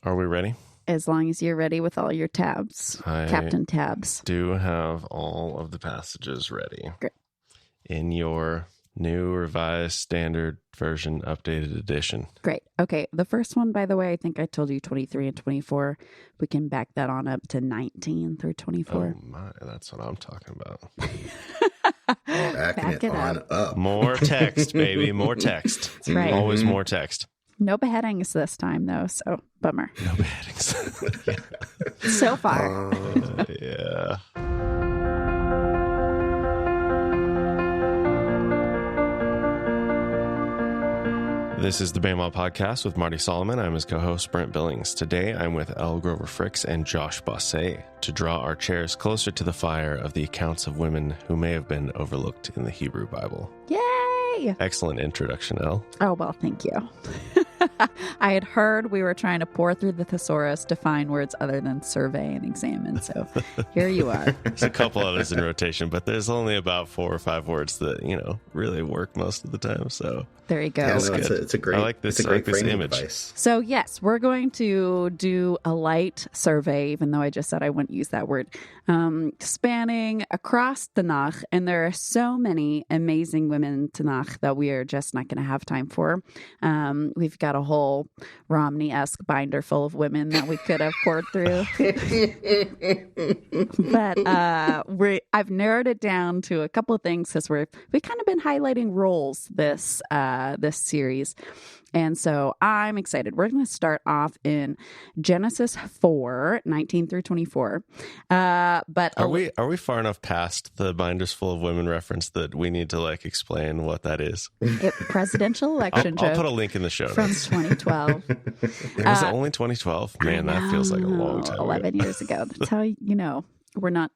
Are we ready? As long as you're ready with all your tabs, Captain Tabs. Do have all of the passages ready. Great. In your new revised standard version updated edition. Great. Okay. The first one, by the way, I think I told you 23 and 24. We can back that on up to 19 through 24. Oh my, that's what I'm talking about. Backing it on up. More text, baby. More text. That's right. Always more text. No beheadings this time, though, so bummer. No beheadings. So far. Yeah. This is the Bama Podcast with Marty Solomon. I'm his co-host, Brent Billings. Today, I'm with Elle Grover Fricks and Josh Bossé to draw our chairs closer to the fire of the accounts of women who may have been overlooked in the Hebrew Bible. Yay! Excellent introduction, Elle. Oh, well, thank you. I had heard we were trying to pour through the thesaurus to find words other than survey and examine, so here you are. There's a couple others in rotation, but there's only about 4 or 5 words that, really work most of the time, so... There you go. Yeah, no, it's a great, I like this, it's a great this framing image. device. So yes, we're going to do a light survey, even though I just said I wouldn't use that word, spanning across Tanakh. And there are so many amazing women in Tanakh that we are just not going to have time for. We've got a whole Romney-esque binder full of women that we could have poured through. But I've narrowed it down to a couple of things because we've kind of been highlighting roles this series. And so I'm excited. We're going to start off in Genesis 4, 19 through 24. But are we far enough past the binders full of women reference that we need to explain what that is? Presidential election I'll put a link in the show from notes. 2012. Was it only 2012? Man, that feels like a long time 11 years ago. That's how we're not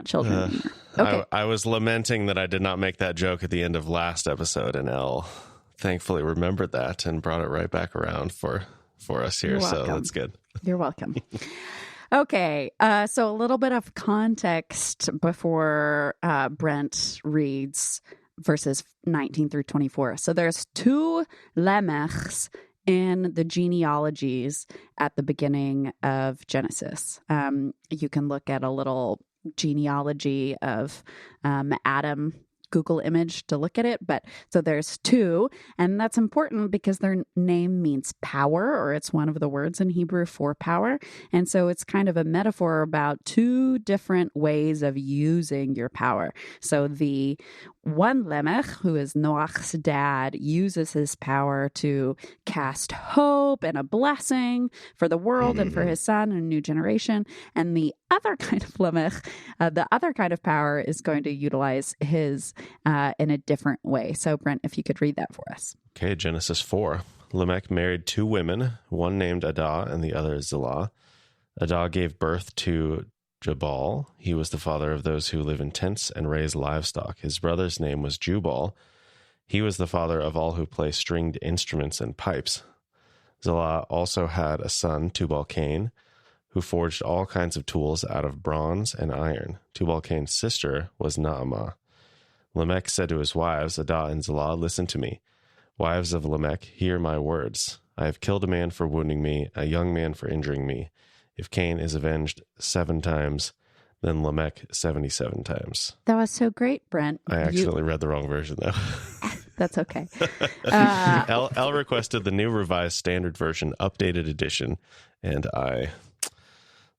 children anymore. Okay. I was lamenting that I did not make that joke at the end of last episode, and Elle thankfully remembered that and brought it right back around for us here. So that's good. You're welcome. Okay. So a little bit of context before Brent reads verses 19 through 24. So there's 2 Lamechs in the genealogies at the beginning of Genesis. You can look at a little genealogy of Adam Google image to look at it. But so there's 2, and that's important because their name means power, or it's one of the words in Hebrew for power. And so it's kind of a metaphor about 2 different ways of using your power. So the one Lamech, who is Noach's dad, uses his power to cast hope and a blessing for the world and for his son and a new generation. And the other kind of Lamech, the other kind of power is going to utilize his in a different way. So, Brent, if you could read that for us. Okay, Genesis 4. Lamech married 2 women, one named Adah and the other Zillah. Adah gave birth to Jabal. He was the father of those who live in tents and raise livestock. His brother's name was Jubal. He was the father of all who play stringed instruments and pipes. Zillah also had a son, Tubal-Cain, who forged all kinds of tools out of bronze and iron. Tubal-Cain's sister was Naamah. Lamech said to his wives, Adah and Zillah, "Listen to me. Wives of Lamech, hear my words. I have killed a man for wounding me, a young man for injuring me. If Cain is avenged 7 times, then Lamech 77 times. That was so great, Brent. I actually read the wrong version, though. That's okay. Elle requested the new revised standard version, updated edition, and I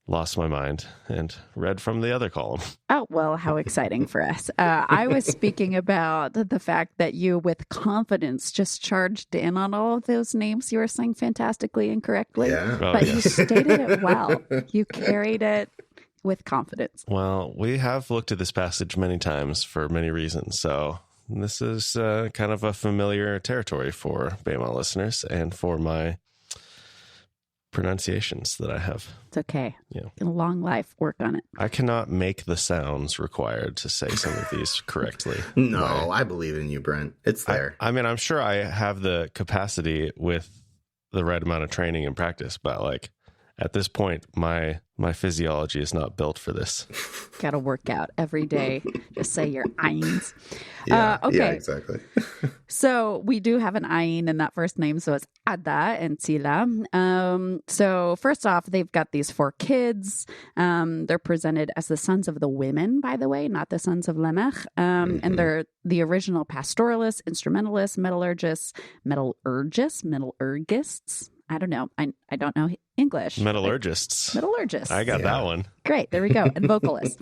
lost my mind and read from the other column. Oh, well, how exciting for us. I was speaking about the fact that you, with confidence, just charged in on all of those names you were saying fantastically and correctly. Yeah. Oh, but yeah. you stated it well. You carried it with confidence. Well, we have looked at this passage many times for many reasons, so this is kind of a familiar territory for Bama listeners and for my pronunciations that I have. It's okay. Yeah. In a long life, work on it. I cannot make the sounds required to say some of these correctly. No, I believe in you, Brent. It's there. I mean, I'm sure I have the capacity with the right amount of training and practice, but like At this point, my physiology is not built for this. Got to work out every day. Just say your ayins. Yeah, Okay. yeah, exactly. So we do have an ayin in that first name. So it's Ada and Sila. So first off, they've got these 4 kids. They're presented as the sons of the women, by the way, not the sons of Lamech. And they're the original pastoralists, instrumentalists, metallurgists. I don't know. I don't know English. Metallurgists. I got that one. Great. There we go. And vocalists.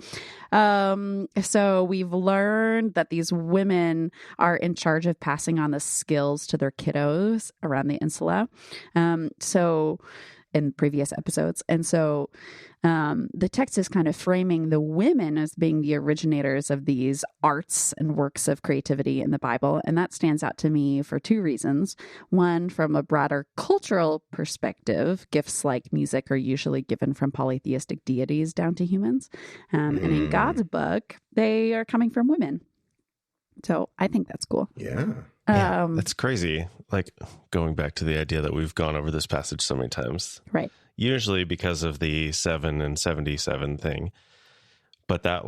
So we've learned that these women are in charge of passing on the skills to their kiddos around the insula. So in previous episodes. And so the text is kind of framing the women as being the originators of these arts and works of creativity in the Bible. And that stands out to me for 2 reasons. One, from a broader cultural perspective, gifts like music are usually given from polytheistic deities down to humans. And in God's book, they are coming from women. So I think that's cool. Yeah. That's crazy. Like going back to the idea that we've gone over this passage so many times. Right. Usually because of the 7 and 77 thing. But that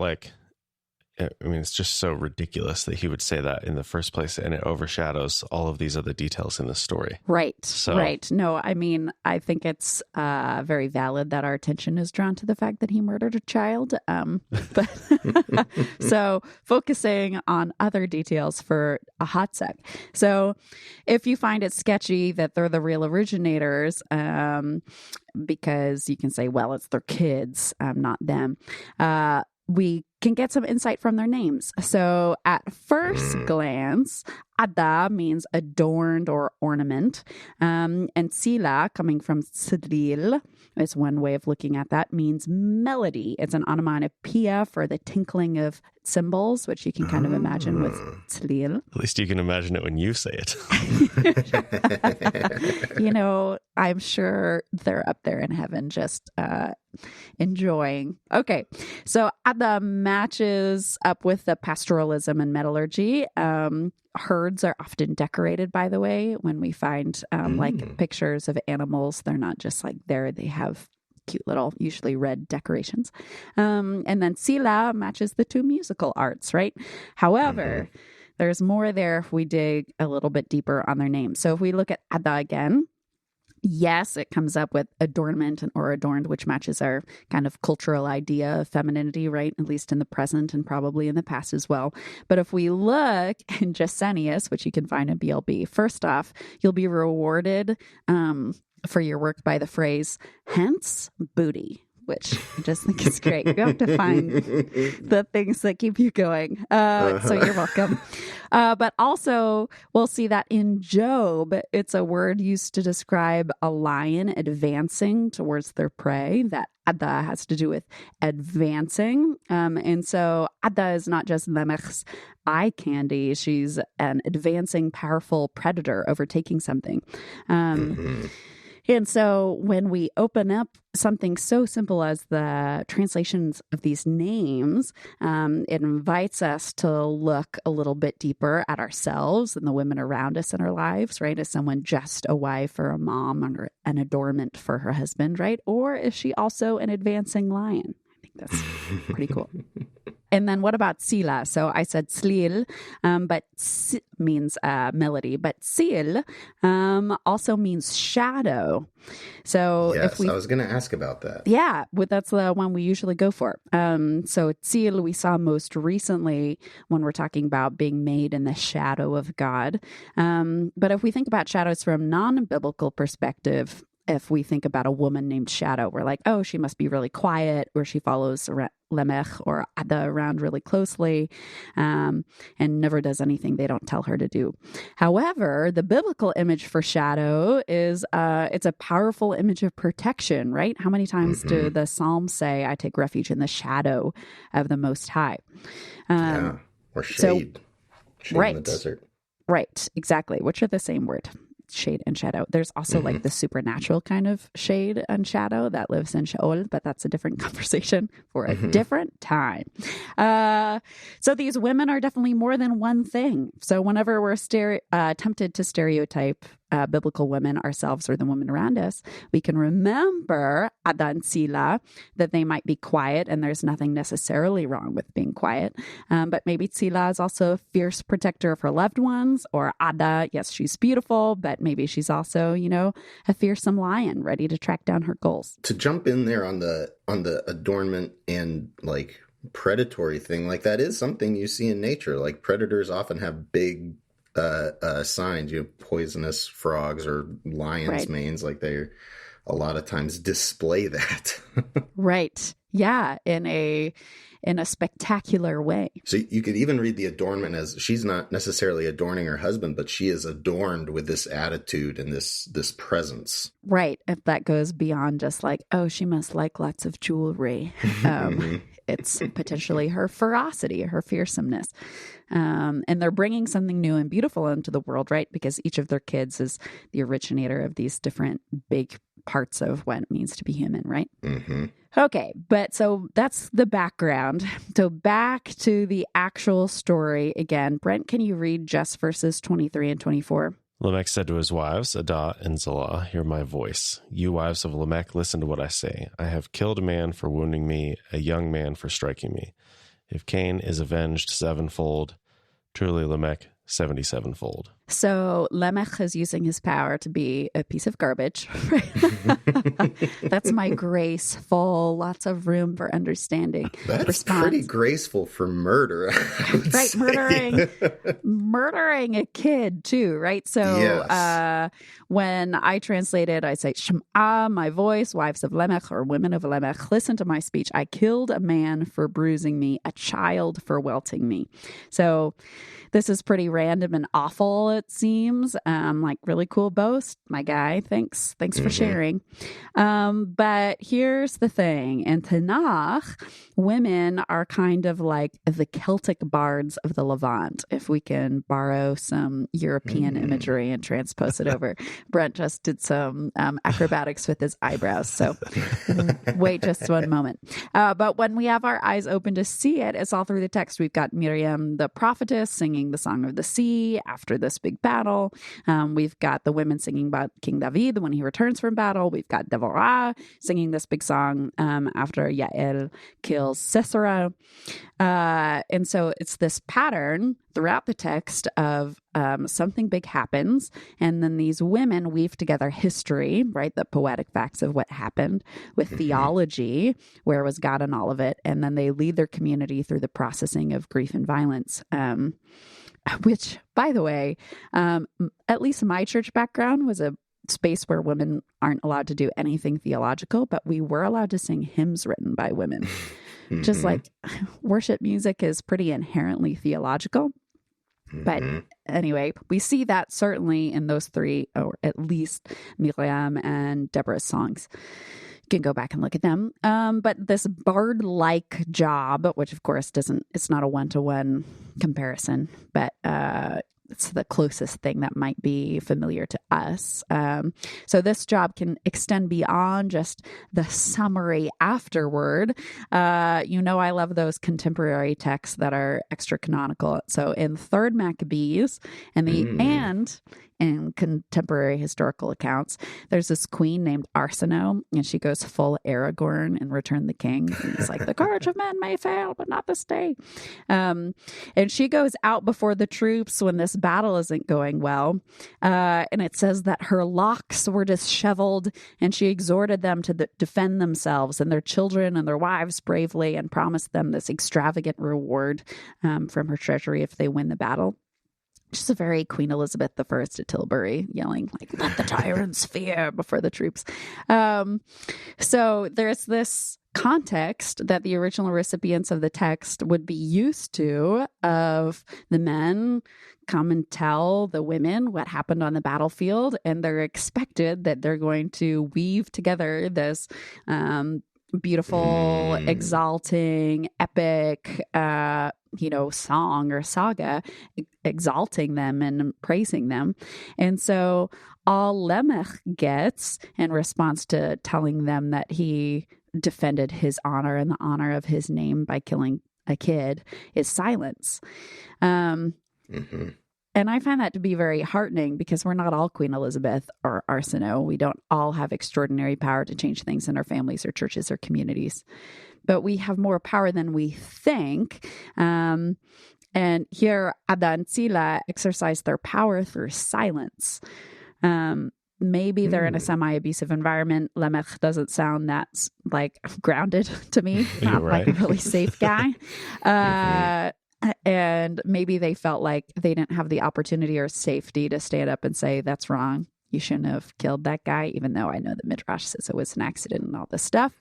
it's just so ridiculous that he would say that in the first place, and it overshadows all of these other details in the story. Right. Right. No, I mean, I think it's very valid that our attention is drawn to the fact that he murdered a child. But so focusing on other details for a hot sec. So if you find it sketchy that they're the real originators, because you can say, well, it's their kids, not them. We can get some insight from their names. So at first glance, Ada means adorned or ornament. And Sila, coming from Tslil, is one way of looking at that, means melody. It's an onomatopoeia for the tinkling of cymbals, which you can kind of imagine with Tslil. At least you can imagine it when you say it. I'm sure they're up there in heaven just enjoying. Okay, so Ada matches up with the pastoralism and metallurgy. Herds are often decorated, by the way, when we find like pictures of animals. They're not just like there. They have cute little, usually red decorations. And then Sila matches the 2 musical arts, right? However, there's more there if we dig a little bit deeper on their names. So if we look at Ada again, yes, it comes up with adornment or adorned, which matches our kind of cultural idea of femininity, right? At least in the present and probably in the past as well. But if we look in Gesenius, which you can find in BLB, first off, you'll be rewarded for your work by the phrase, hence booty, which I just think is great. You have to find the things that keep you going. So you're welcome. But also, we'll see that in Job, it's a word used to describe a lion advancing towards their prey. That Ada has to do with advancing. And so Ada is not just Lamech's eye candy. She's an advancing, powerful predator overtaking something. And so when we open up something so simple as the translations of these names, it invites us to look a little bit deeper at ourselves and the women around us in our lives, right? Is someone just a wife or a mom or an adornment for her husband, right? Or is she also an advancing lion? I think that's pretty cool. And then what about Sila? So I said Slil, but means melody, but Sil also means shadow. So yes, I was going to ask about that. Yeah, that's the one we usually go for. So Sil we saw most recently when we're talking about being made in the shadow of God. But if we think about shadows from non-biblical perspective, if we think about a woman named Shadow, we're like, oh, she must be really quiet, or she follows Lamech or Ada around really closely and never does anything they don't tell her to do. However, the biblical image for shadow is it's a powerful image of protection, right? How many times do the Psalms say, I take refuge in the shadow of the Most High? Or shade. Shade in the desert. Right, exactly, which are the same word. Shade and shadow. There's also like the supernatural kind of shade and shadow that lives in Sheol, but that's a different conversation for a different time. So these women are definitely more than one thing. So whenever we're tempted to stereotype biblical women ourselves or the women around us, we can remember Ada and Tzila, that they might be quiet, and there's nothing necessarily wrong with being quiet. But maybe Tzila is also a fierce protector of her loved ones, or Ada, yes, she's beautiful, but maybe she's also, a fearsome lion ready to track down her goals. To jump in there on the adornment and like predatory thing, like that is something you see in nature. Like predators often have big signs, poisonous frogs or lions' manes, like they a lot of times display that. Right. Yeah. In a spectacular way. So you could even read the adornment as she's not necessarily adorning her husband, but she is adorned with this attitude and this presence. Right. If that goes beyond just like, oh, she must like lots of jewelry. It's potentially her ferocity, her fearsomeness. And they're bringing something new and beautiful into the world, right? Because each of their kids is the originator of these different big parts of what it means to be human, right? Mm-hmm. Okay, but so that's the background. So back to the actual story again. Brent, can you read just verses 23 and 24? Lamech said to his wives, Ada and Zillah, hear my voice. You wives of Lamech, listen to what I say. I have killed a man for wounding me, a young man for striking me. If Cain is avenged sevenfold, truly Lamech 77-fold. So Lamech is using his power to be a piece of garbage. That's my graceful, lots of room for understanding. That's response. Pretty graceful for murder. Right, murdering a kid too, right? So yes. When I translate it, I say, Shema, my voice, wives of Lamech or women of Lamech, listen to my speech. I killed a man for bruising me, a child for welting me. So this is pretty random and awful, it seems. Like really cool boast, my guy. Thanks for sharing. But here's the thing. In Tanakh, women are kind of like the Celtic bards of the Levant, if we can borrow some European imagery and transpose it over. Brent just did some acrobatics with his eyebrows. So wait just one moment. But when we have our eyes open to see it, it's all through the text. We've got Miriam, the prophetess, singing the Song of the Sea after this big battle. We've got the women singing about King David when he returns from battle. We've got Devorah singing this big song after Yael kills Sisera. And so it's this pattern throughout the text of something big happens, and then these women weave together history, right? The poetic facts of what happened with theology, where was God in all of it, and then they lead their community through the processing of grief and violence. Which, by the way, at least my church background was a space where women aren't allowed to do anything theological, but we were allowed to sing hymns written by women. Just like worship music is pretty inherently theological. But anyway, we see that certainly in those three, or at least Miriam and Deborah's songs. You can go back and look at them. But this bard-like job, which of course it's not a one-to-one comparison, but it's the closest thing that might be familiar to us. So this job can extend beyond just the summary afterward. I love those contemporary texts that are extra canonical. So in 3rd Maccabees and in contemporary historical accounts, there's this queen named Arsinoe, and she goes full Aragorn in Return the King. And it's like, the courage of men may fail, but not this day. And she goes out before the troops when this battle isn't going well. And it says that her locks were disheveled, and she exhorted them to defend themselves and their children and their wives bravely, and promised them this extravagant reward from her treasury if they win the battle. Just a very Queen Elizabeth I at Tilbury, yelling like, let the tyrants fear before the troops. So there's this context that the original recipients of the text would be used to, of the men come and tell the women what happened on the battlefield, and they're expected that they're going to weave together this beautiful, exalting, epic, song or saga, exalting them and praising them. And so all Lamech gets in response to telling them that he defended his honor and the honor of his name by killing a kid is silence. And I find that to be very heartening because we're not all Queen Elizabeth or Arsinoe. We don't all have extraordinary power to change things in our families or churches or communities. But we have more power than we think. And here, Ada and Sila exercise their power through silence. Maybe they're in a semi-abusive environment. Lamech doesn't sound that like grounded to me, not like a really safe guy. And maybe they felt like they didn't have the opportunity or safety to stand up and say, that's wrong. You shouldn't have killed that guy, even though I know the Midrash says it was an accident and all this stuff.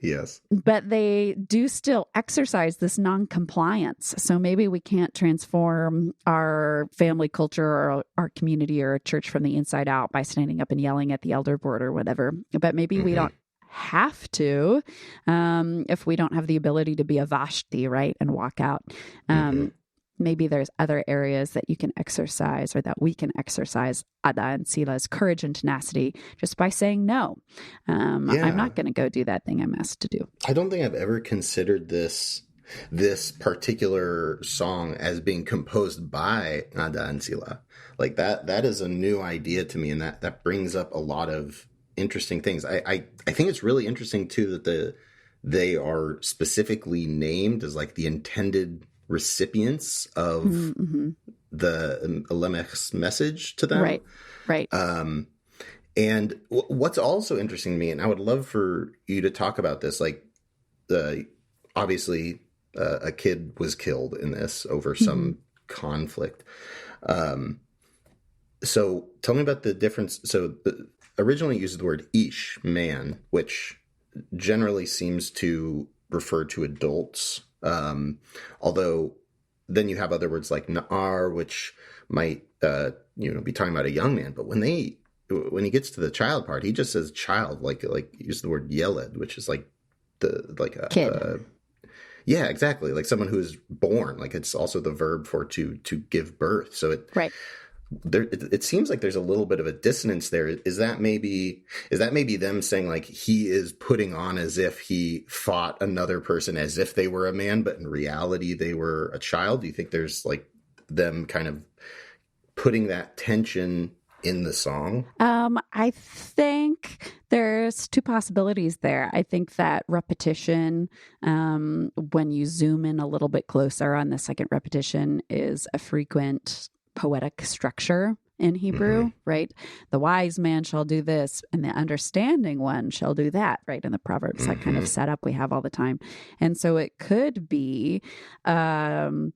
Yes. But they do still exercise this non-compliance. So maybe we can't transform our family culture or our community or church from the inside out by standing up and yelling at the elder board or whatever. But maybe we don't have to if we don't have the ability to be a Vashti, right, and walk out. Maybe there's other areas that you can exercise or that we can exercise Ada and Sila's courage and tenacity just by saying no. I'm not going to go do that thing I'm asked to do. I don't think I've ever considered this particular song as being composed by Ada and Sila. Like that is a new idea to me, and that brings up a lot of interesting things. I think it's really interesting too that they are specifically named as like the intended recipients of the Lamech's message to them. Right. And what's also interesting to me, and I would love for you to talk about this, like obviously a kid was killed in this over some conflict. So tell me about the difference. So originally it uses the word ish, man, which generally seems to refer to adults. Although then you have other words like na'ar, which might, be talking about a young man. But when he gets to the child part, he just says child, like use the word yeled, which is like a kid. Yeah, exactly. Like someone who is born, like it's also the verb for to give birth. So it seems like there's a little bit of a dissonance there. Is that maybe them saying like he is putting on as if he fought another person as if they were a man, but in reality they were a child? Do you think there's like them kind of putting that tension in the song? I think there's two possibilities there. I think that repetition, when you zoom in a little bit closer on the second repetition, is a frequent poetic structure in Hebrew, right? The wise man shall do this and the understanding one shall do that, right? In the Proverbs, that kind of setup we have all the time. And so it could be that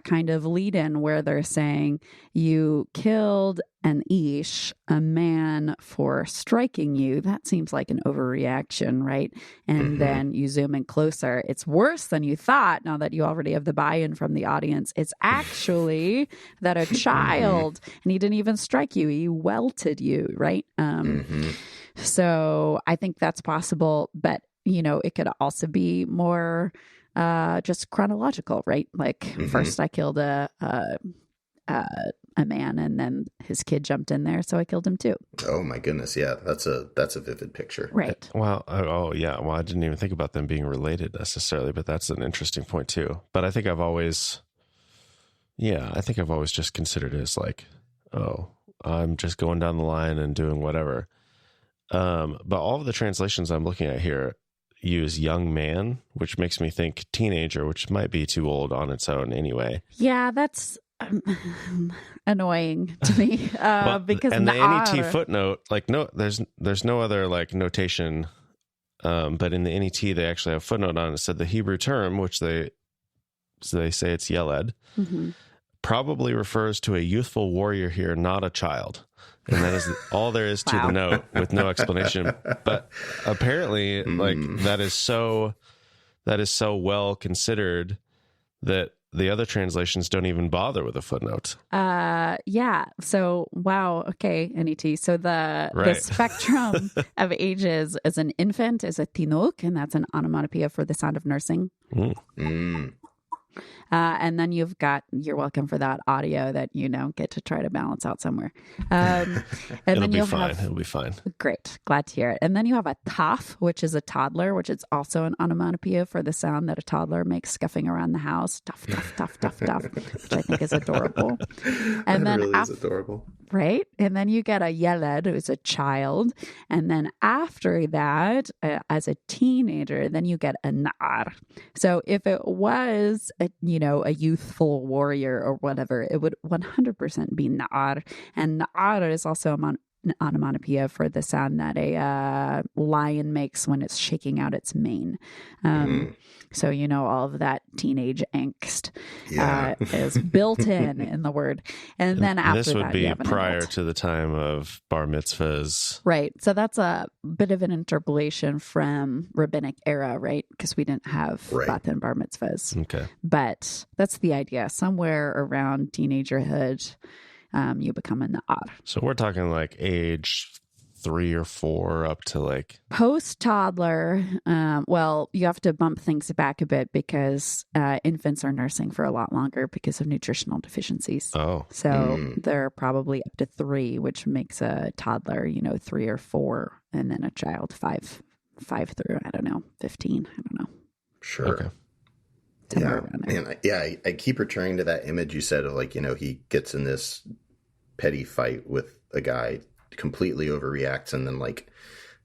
kind of lead-in where they're saying you killed an ish, a man, for striking you. That seems like an overreaction, right? And then you zoom in closer. It's worse than you thought now that you already have the buy-in from the audience. It's actually that a child, and he didn't even strike you, he welted you, right? So I think that's possible, but, it could also be more just chronological, right? Like first I killed a man and then his kid jumped in there, so I killed him too. Oh my goodness. Yeah. That's a vivid picture. Right. Well, yeah. Well, I didn't even think about them being related necessarily, but that's an interesting point too. But I think I've always just considered it as like, oh, I'm just going down the line and doing whatever. But all of the translations I'm looking at here use young man, which makes me think teenager, which might be too old on its own anyway. Yeah, that's annoying to me because and the NET footnote, like there's no other like notation, but in the NET they actually have a footnote on it. It said the Hebrew term, which they say it's yeled, probably refers to a youthful warrior here, not a child. And that is all there is to the note with no explanation. But apparently, like that is so well considered that the other translations don't even bother with a footnote. Yeah. So, wow. Okay, NET. So the spectrum of ages as an infant is a tinuk, and that's an onomatopoeia for the sound of nursing. And then you're welcome for that audio that get to try to balance out somewhere. And It'll then be you'll fine. have, It'll be fine. great, glad to hear it. And then you have a taf, which is a toddler, which is also an onomatopoeia for the sound that a toddler makes scuffing around the house. Tuff, tuff, tuff, tuff, tuff, which I think is adorable. And That then really is adorable. right? And then you get a yeled, who's a child. And then after that, as a teenager, then you get a nar. So if it was, a youthful warrior or whatever, it would 100% be nar. And nar is also an onomatopoeia for the sound that a lion makes when it's shaking out its mane. So all of that teenage angst is built in the word. And then after this would that, be you have an prior adult. to the time of bar mitzvahs. Right. So that's a bit of an interpolation from rabbinic era, right? Because we didn't have bat and bar mitzvahs. Okay. But that's the idea. Somewhere around teenagerhood, you become a na'ar. So we're talking like age 3 or 4 up to like Post-toddler, well, you have to bump things back a bit because infants are nursing for a lot longer because of nutritional deficiencies. oh So they're probably up to 3, which makes a toddler, 3 or 4, and then a child 5 through, 15. I don't know. Sure. okay. Somewhere around there. And I keep returning to that image you said of like, he gets in this petty fight with a guy, completely overreacts, and then like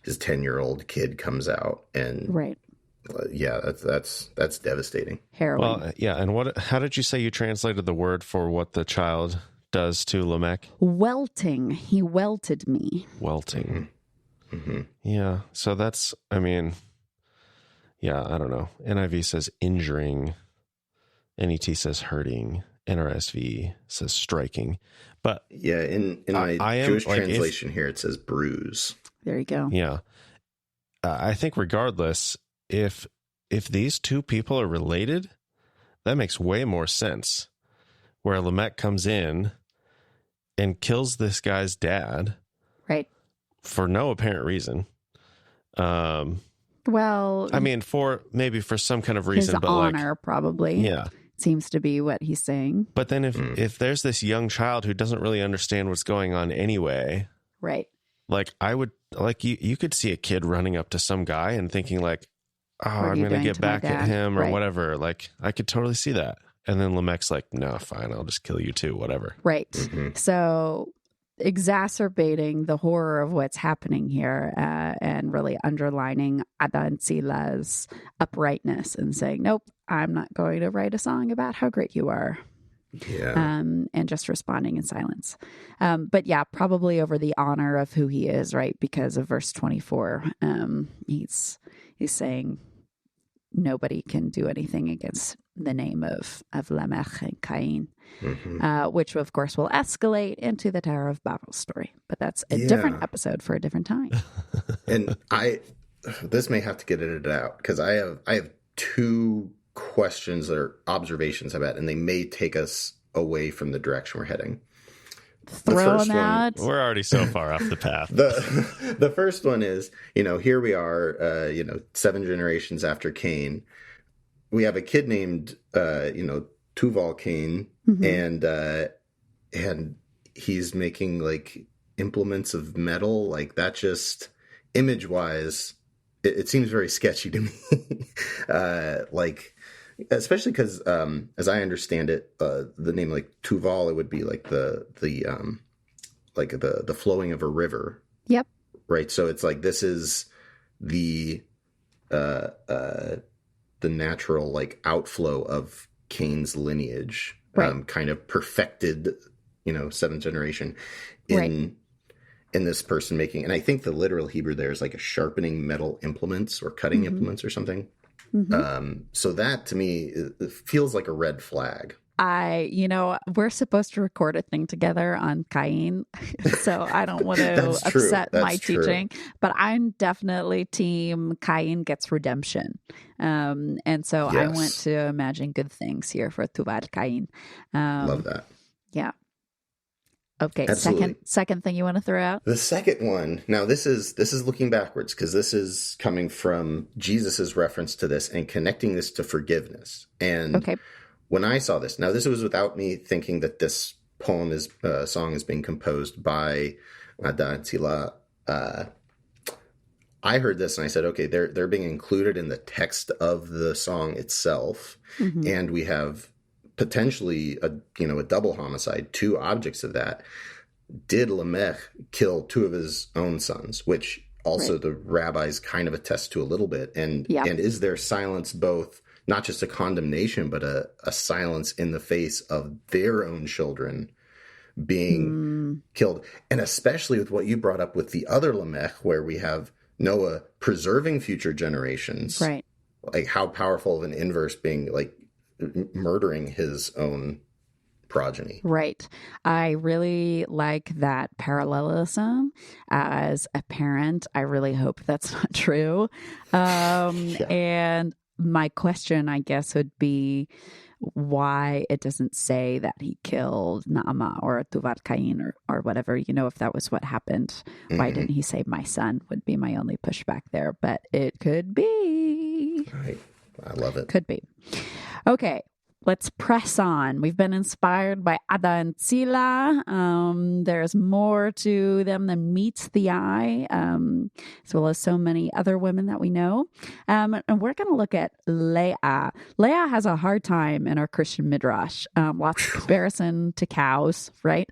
his 10-year-old kid comes out, and Right. That's devastating. Heroin. Well, yeah. And how did you say you translated the word for what the child does to Lamech? Welting. He welted me. Welting. Mm-hmm. Yeah. So that's, I don't know. NIV says injuring. NET says hurting. NRSV says striking. But Yeah, in my Jewish translation here, it says bruise. There you go. yeah, I think regardless, if these two people are related, that makes way more sense. Where Lamech comes in and kills this guy's dad, Right. for no apparent reason. Well, for some kind of reason, his but honor probably. yeah. Seems to be what he's saying. But then if there's this young child who doesn't really understand what's going on anyway, Right. like I would like you could see a kid running up to some guy and thinking like, oh, What are I'm you going to doing get to my back at dad? him or Right. whatever. Like I could totally see that. And then Lamech's like, no, fine, I'll just kill you too, whatever. Right. Mm-hmm. So exacerbating the horror of what's happening here and really underlining Adan Sila's uprightness and saying, nope, I'm not going to write a song about how great you are. Yeah. And just responding in silence. But yeah, probably over the honor of who he is, right? Because of verse 24, he's saying nobody can do anything against the name of Lamech and Cain, which of course will escalate into the Tower of Babel story. But that's a different episode for a different time. And this may have to get edited out because I have 2 questions or observations about it, and they may take us away from the direction we're heading. Throw them out. We're already so far off the path. The first one is, here we are, 7 generations after Cain. We have a kid named, Tuval Cain, and he's making like implements of metal. Like that just image wise, it seems very sketchy to me. Especially because, as I understand it, the name like Tuval, it would be like the flowing of a river. Yep. Right. So it's like, this is the natural like outflow of Cain's lineage, right. Kind of perfected, 7th generation in this person making, and I think the literal Hebrew there is like a sharpening metal implements or cutting implements or something. So that to me it feels like a red flag. We're supposed to record a thing together on Cain, so I don't want to upset my teaching, but I'm definitely team Cain gets redemption. And so I went to imagine good things here for Tuval Cain. Love that. Yeah. Okay. Absolutely. Second thing you want to throw out? The second one. Now this is looking backwards because this is coming from Jesus's reference to this and connecting this to forgiveness. And okay. when I saw this, now this was without me thinking that this song is being composed by Ada and Sila. I heard this and I said, okay, they're being included in the text of the song itself, and we have potentially a double homicide, two objects of that. Did Lamech kill two of his own sons, which also the rabbis kind of attest to a little bit, and is there silence both not just a condemnation but a silence in the face of their own children being killed, and especially with what you brought up with the other Lamech, where we have Noah preserving future generations, right? Like how powerful of an inverse being like murdering his own progeny. Right. I really like that parallelism. As a parent, I really hope that's not true. And my question, I guess, would be why it doesn't say that he killed Naama or Tuvar Cain or whatever, if that was what happened. Why didn't he say my son would be my only pushback there, but it could be. Right. I love it. Could be. Okay. Let's press on. We've been inspired by Ada and Sila. There's more to them than meets the eye, as well as so many other women that we know. And we're going to look at Leah. Leah has a hard time in our Christian midrash. Lots of comparison to cows, right?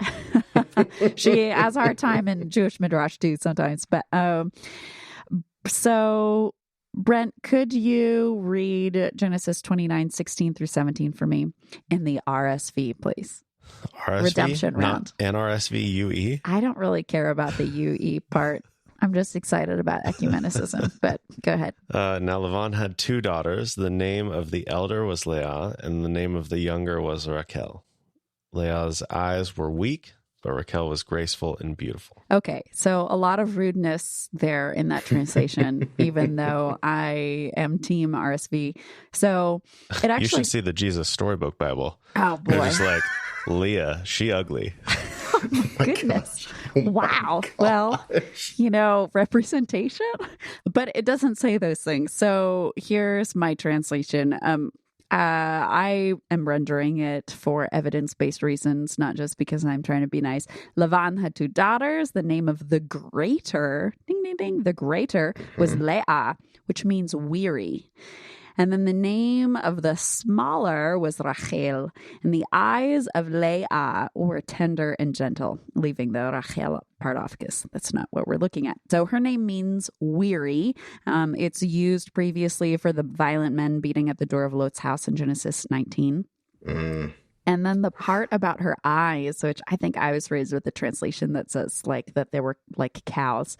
She has a hard time in Jewish midrash too sometimes. But so... Brent, could you read Genesis 29:16 through 17 for me in the RSV, please? RSV? Redemption round. Not NRSV UE? I don't really care about the UE part. I'm just excited about ecumenicism, but go ahead. Now Lavan had two daughters. The name of the elder was Leah, and the name of the younger was Rachel. Leah's eyes were weak, but Raquel was graceful and beautiful. Okay, so a lot of rudeness there in that translation, even though I am team RSV. So it actually... You should see the Jesus Storybook Bible. Oh, boy. They're just like, Leah, she ugly. Oh, my goodness. Wow. Well, representation. But it doesn't say those things. So here's my translation. I am rendering it for evidence-based reasons, not just because I'm trying to be nice. Lavan had two daughters. The name of the greater, ding, ding, ding, the greater was Leah, which means weary. And then the name of the smaller was Rachel. And the eyes of Leah were tender and gentle, leaving the Rachel part off because that's not what we're looking at. So her name means weary. It's used previously for the violent men beating at the door of Lot's house in Genesis 19. And then the part about her eyes, which I think I was raised with the translation that says like that they were like cows.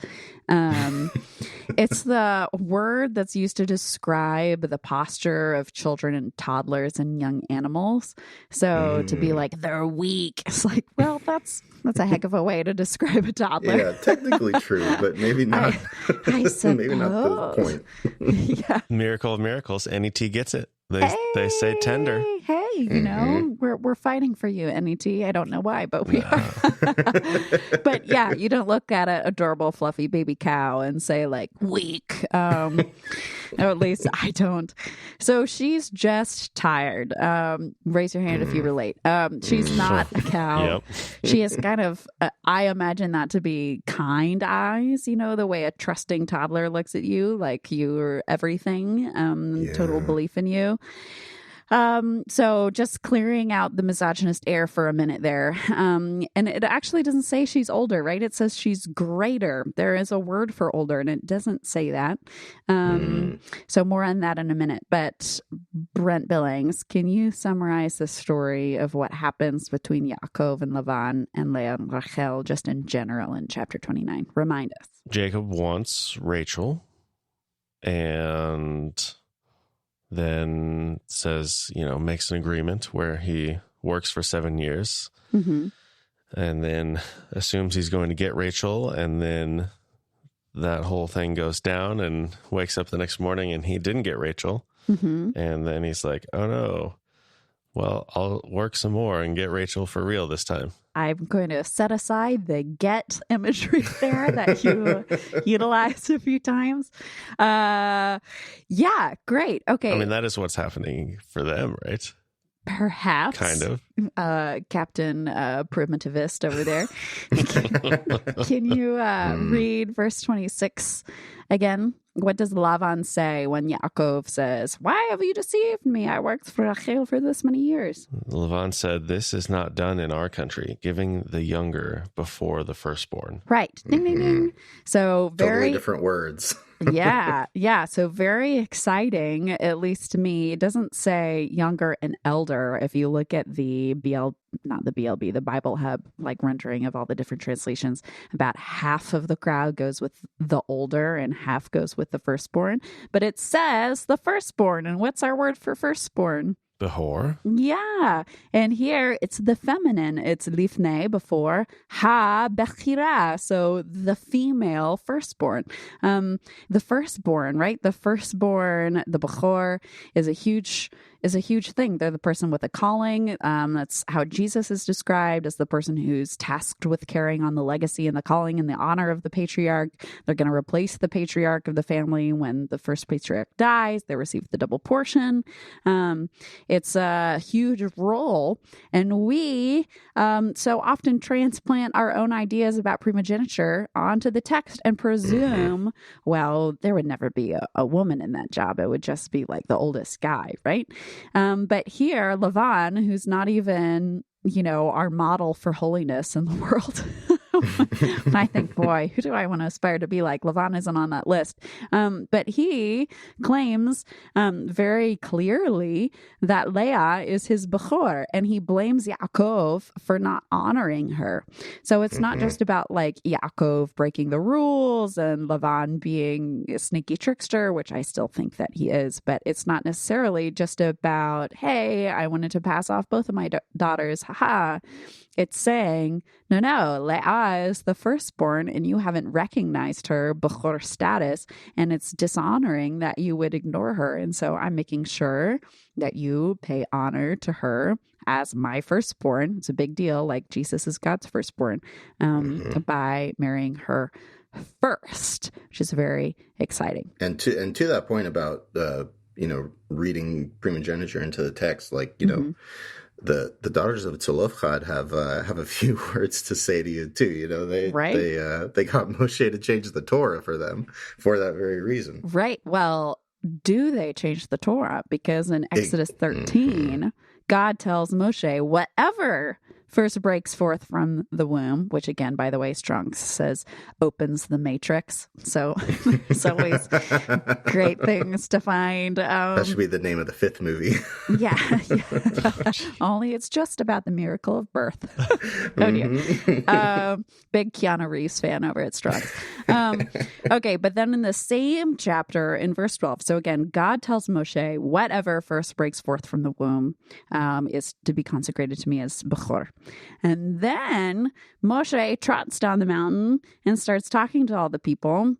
It's the word that's used to describe the posture of children and toddlers and young animals. So to be like, they're weak, it's like, well, that's a heck of a way to describe a toddler. Yeah, technically true, but maybe not. I maybe not the point. Yeah. Miracle of miracles. NET gets it. They say tender. Hey, we're fighting for you, NET. I don't know why, but we are. But yeah, you don't look at an adorable, fluffy baby cow and say like weak. Or at least I don't. So she's just tired. Raise your hand if you relate. She's not a cow. Yep. She has kind of, I imagine that to be kind eyes, the way a trusting toddler looks at you, like you're everything, total belief in you. So just clearing out the misogynist air for a minute there. And it actually doesn't say she's older, right? It says she's greater. There is a word for older and it doesn't say that. So more on that in a minute. But Brent Billings, can you summarize the story of what happens between Yaakov and Lavan and Leah and Rachel just in general in chapter 29? Remind us. Jacob wants Rachel and then says, makes an agreement where he works for 7 years and then assumes he's going to get Rachel. And then that whole thing goes down and wakes up the next morning and he didn't get Rachel. And then he's like, oh no, well, I'll work some more and get Rachel for real this time. I'm going to set aside the get imagery there that you utilized a few times. Yeah, great. Okay. I mean, that is what's happening for them, right? Perhaps. Kind of. Captain Primitivist over there. Can you read verse 26 again? What does Lavan say when Yaakov says, "Why have you deceived me? I worked for Rachel for this many years." Lavan said, "This is not done in our country, giving the younger before the firstborn." Right. Ding, ding, ding. So Totally different words. Yeah. So very exciting, at least to me. It doesn't say younger and elder. If you look at the the Bible Hub, like rendering of all the different translations, about half of the crowd goes with the older and half goes with the firstborn. But it says the firstborn. And what's our word for firstborn? Behor? Yeah. And here it's the feminine. It's lifnei, before, ha bechira. So the female firstborn. The firstborn, right? The firstborn, the bechor, is a huge thing. They're the person with a calling. That's how Jesus is described, as the person who's tasked with carrying on the legacy and the calling and the honor of the patriarch. They're going to replace the patriarch of the family when the first patriarch dies. They receive the double portion. It's a huge role. And we so often transplant our own ideas about primogeniture onto the text and presume, well, there would never be a woman in that job. It would just be like the oldest guy, right? But here, Lavan, who's not even, our model for holiness in the world. I think, boy, who do I want to aspire to be like? Lavan isn't on that list. But he claims very clearly that Leah is his Bechor, and he blames Yaakov for not honoring her. So it's not just about like Yaakov breaking the rules and Lavan being a sneaky trickster, which I still think that he is, but it's not necessarily just about, hey, I wanted to pass off both of my daughters, haha. It's saying, no, Leah is the firstborn and you haven't recognized her Bechor status, and it's dishonoring that you would ignore her. And so I'm making sure that you pay honor to her as my firstborn. It's a big deal, like Jesus is God's firstborn, by marrying her first, which is very exciting. And to that point about, reading primogeniture into the text, like, the daughters of Tzolofchad have a few words to say to you too. They got Moshe to change the Torah for them for that very reason. Right. Well, do they change the Torah? Because in Exodus 13, God tells Moshe, whatever first breaks forth from the womb, which again, by the way, Strong says opens the matrix. So there's always great things to find. That should be the name of the 5th movie. Yeah. Only it's just about the miracle of birth. Oh dear. Big Keanu Reeves fan over at Strong. Okay, but then in the same chapter in verse 12, so again, God tells Moshe, whatever first breaks forth from the womb is to be consecrated to me as Bechor. And then Moshe trots down the mountain and starts talking to all the people.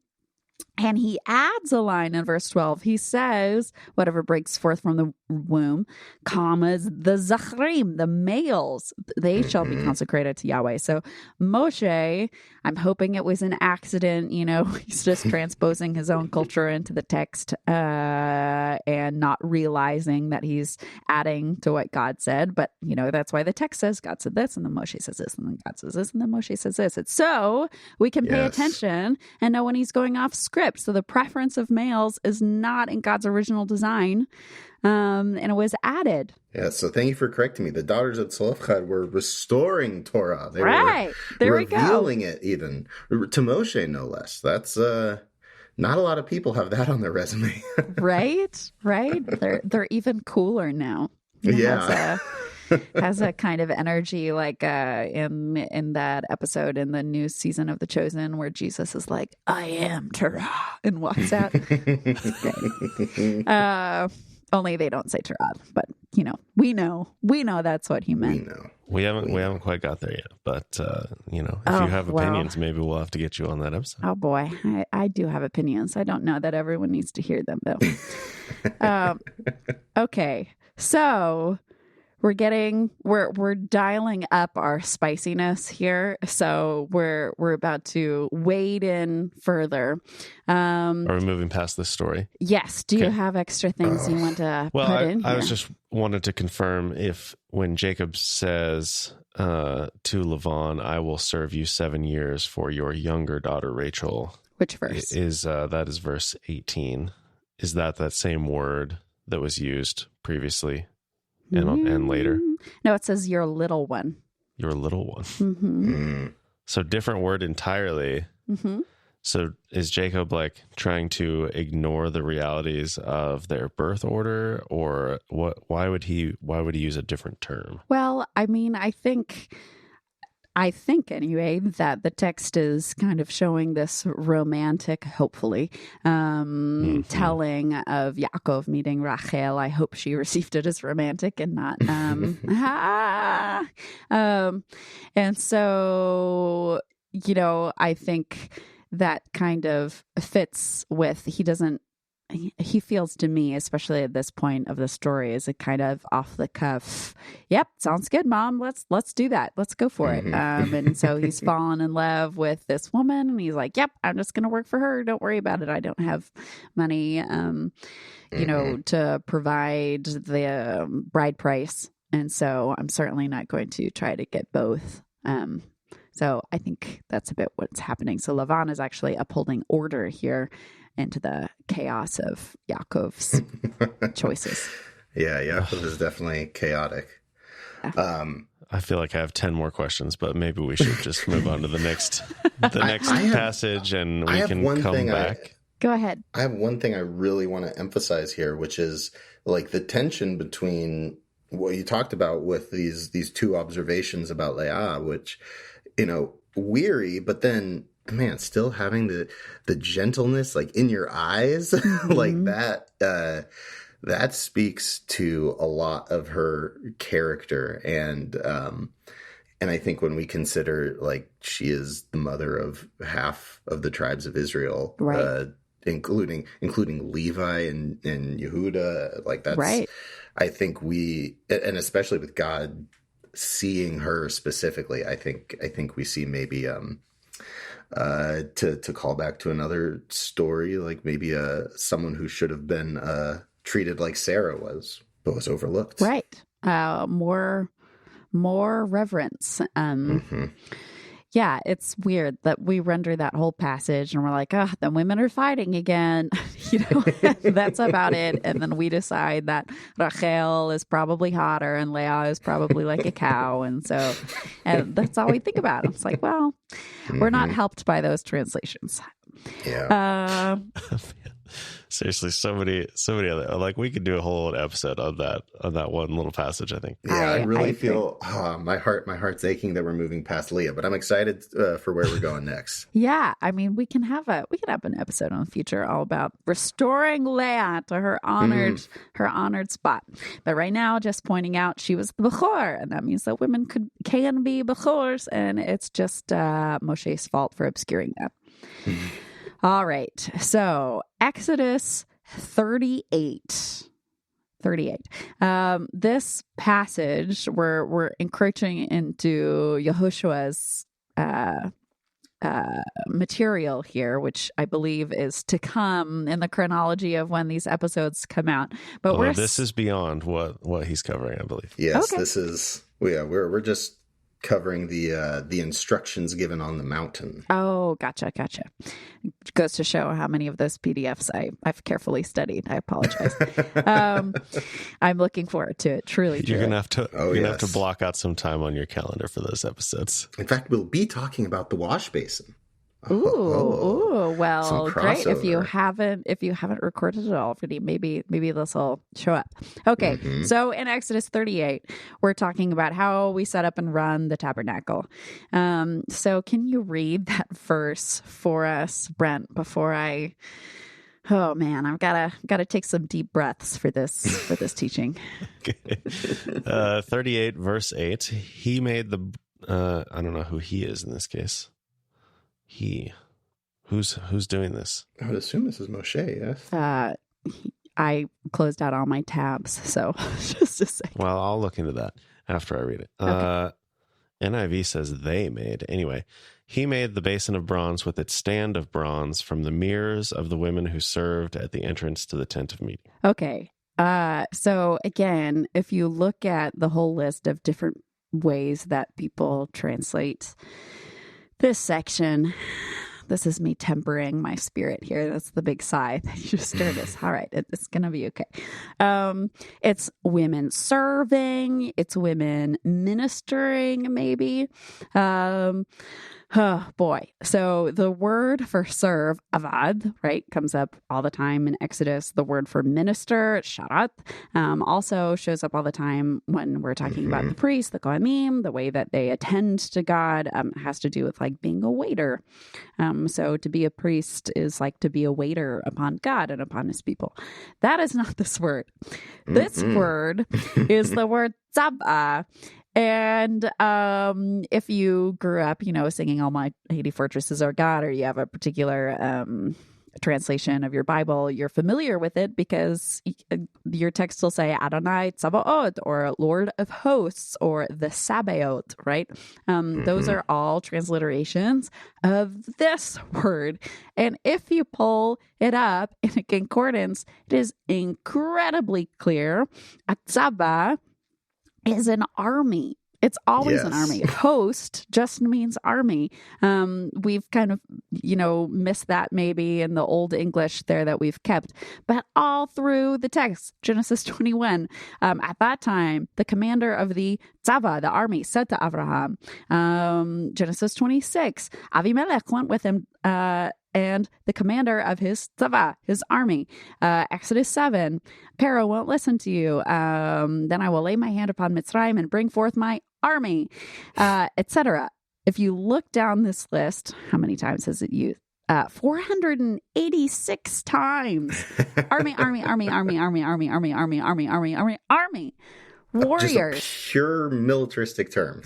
And he adds a line in verse 12. He says, whatever breaks forth from the womb, commas, the Zachrim, the males, they shall be consecrated to Yahweh. So Moshe, I'm hoping it was an accident, he's just transposing his own culture into the text and not realizing that he's adding to what God said. But, that's why the text says God said this, and then Moshe says this, and then God says this, and then Moshe says this. It's so we can pay attention and know when he's going off script. So the preference of males is not in God's original design, and it was added. Yeah, so thank you for correcting me. The daughters of Tzolofchad were restoring Torah. They were revealing it even to Moshe, no less. That's not a lot of people have that on their resume. Right. They're even cooler now. Has a kind of energy like in that episode in the new season of The Chosen where Jesus is like, I am Torah, and walks out. Only they don't say Torah, but we know that's what he meant. We haven't quite got there yet, but if you have opinions, maybe we'll have to get you on that episode. Oh boy, I do have opinions. I don't know that everyone needs to hear them though. Okay, so we're dialing up our spiciness here, so we're about to wade in further. Are we moving past this story? Yes. Do you have extra things you want to put in here? I was just wanted to confirm if when Jacob says to Lavan, "I will serve you 7 years for your younger daughter Rachel." Which verse is that? Is verse 18? Is that same word that was used previously? And later? No, it says your little one. Your little one. Mm-hmm. So different word entirely. Mm-hmm. So is Jacob like trying to ignore the realities of their birth order, or what? Why would he use a different term? Well, I mean, I think anyway that the text is kind of showing this romantic, hopefully, telling of Yaakov meeting Rachel. I hope she received it as romantic and not and so, I think that kind of fits with, he feels to me, especially at this point of the story, is a kind of off the cuff. Yep, sounds good, Mom. Let's do that. Let's go for it. And so he's fallen in love with this woman, and he's like, "Yep, I'm just going to work for her. Don't worry about it. I don't have money, to provide the bride price, and so I'm certainly not going to try to get both." So I think that's a bit what's happening. So Lavan is actually upholding order here into the chaos of Yaakov's choices. Yeah, Yaakov is definitely chaotic. I feel like I have 10 more questions, but maybe we should just move on to the next passage, and we can come back. Go ahead. I have one thing I really want to emphasize here, which is like the tension between what you talked about with these two observations about Leah, which, weary, but then, man, still having the gentleness like in your eyes, like that speaks to a lot of her character. And I think when we consider like she is the mother of half of the tribes of Israel, right. including Levi and Yehuda, like that's right. I think and especially with God seeing her specifically, I think we see maybe to call back to another story, like maybe someone who should have been treated like Sarah was, but was overlooked. Right. More reverence. Yeah, it's weird that we render that whole passage and we're like, oh, the women are fighting again. That's about it. And then we decide that Rachel is probably hotter and Leah is probably like a cow. And that's all we think about. It's like, well, we're not helped by those translations. Yeah. Seriously, so many other, like we could do a whole episode on that one little passage, I think. Yeah, I really feel my heart's aching that we're moving past Leah, but I'm excited for where we're going next. Yeah, I mean, we can have an episode in the future all about restoring Leah to her honored spot. But right now, just pointing out she was the Bechor, and that means that women can be Bechors, and it's just Moshe's fault for obscuring that. All right. So Exodus 38. This passage, we're encroaching into Yehoshua's material here, which I believe is to come in the chronology of when these episodes come out. But this is beyond what he's covering, I believe. Yes, okay. This is we're just covering the instructions given on the mountain. Oh, gotcha. It goes to show how many of those PDFs I've carefully studied. I apologize. I'm looking forward to it. Truly. You're gonna have to have to block out some time on your calendar for those episodes. In fact, we'll be talking about the wash basin. Ooh, well, great. If you haven't recorded it already, maybe this will show up. Okay, So in Exodus 38, we're talking about how we set up and run the tabernacle. So can you read that verse for us, Brent, before I? Oh man, I've gotta take some deep breaths for this teaching. Okay. 38 verse 8. He made the. I don't know who he is in this case. Who's doing this? I would assume this is Moshe, yes. I closed out all my tabs. So just a second. Well, I'll look into that after I read it. Okay. NIV says they made. Anyway, he made the basin of bronze with its stand of bronze from the mirrors of the women who served at the entrance to the tent of meeting. Okay. So again, if you look at the whole list of different ways that people translate this section, this is me tempering my spirit here. That's the big sigh that you just heard us. All right, it's going to be okay. It's women serving. It's women ministering, maybe. Oh boy. So the word for serve, avad, right, comes up all the time in Exodus. The word for minister, sharat, also shows up all the time when we're talking about the priests, the kohanim, the way that they attend to God, has to do with like being a waiter. So to be a priest is like to be a waiter upon God and upon his people. That is not this word. This word is the word tzaba. And if you grew up, singing All My 80 Fortresses Are God, or you have a particular translation of your Bible, you're familiar with it because your text will say Adonai Tzabaoth, or Lord of Hosts, or the Sabaoth, right? Those are all transliterations of this word. And if you pull it up in a concordance, it is incredibly clear. Atzaba is an army. It's always an army. Host just means army. We've kind of, missed that maybe in the old English there that we've kept. But all through the text, Genesis 21, at that time, the commander of the Tzava, the army, said to Abraham, Genesis 26, Avimelech went with him, and the commander of his tzava, his army. Exodus 7, Pharaoh won't listen to you. Then I will lay my hand upon Mitzrayim and bring forth my army, etc. If you look down this list, how many times has it used? 486 times. Army, army, army, army, army, army, army, army, army, army, army, army. Warriors. Just a pure militaristic term.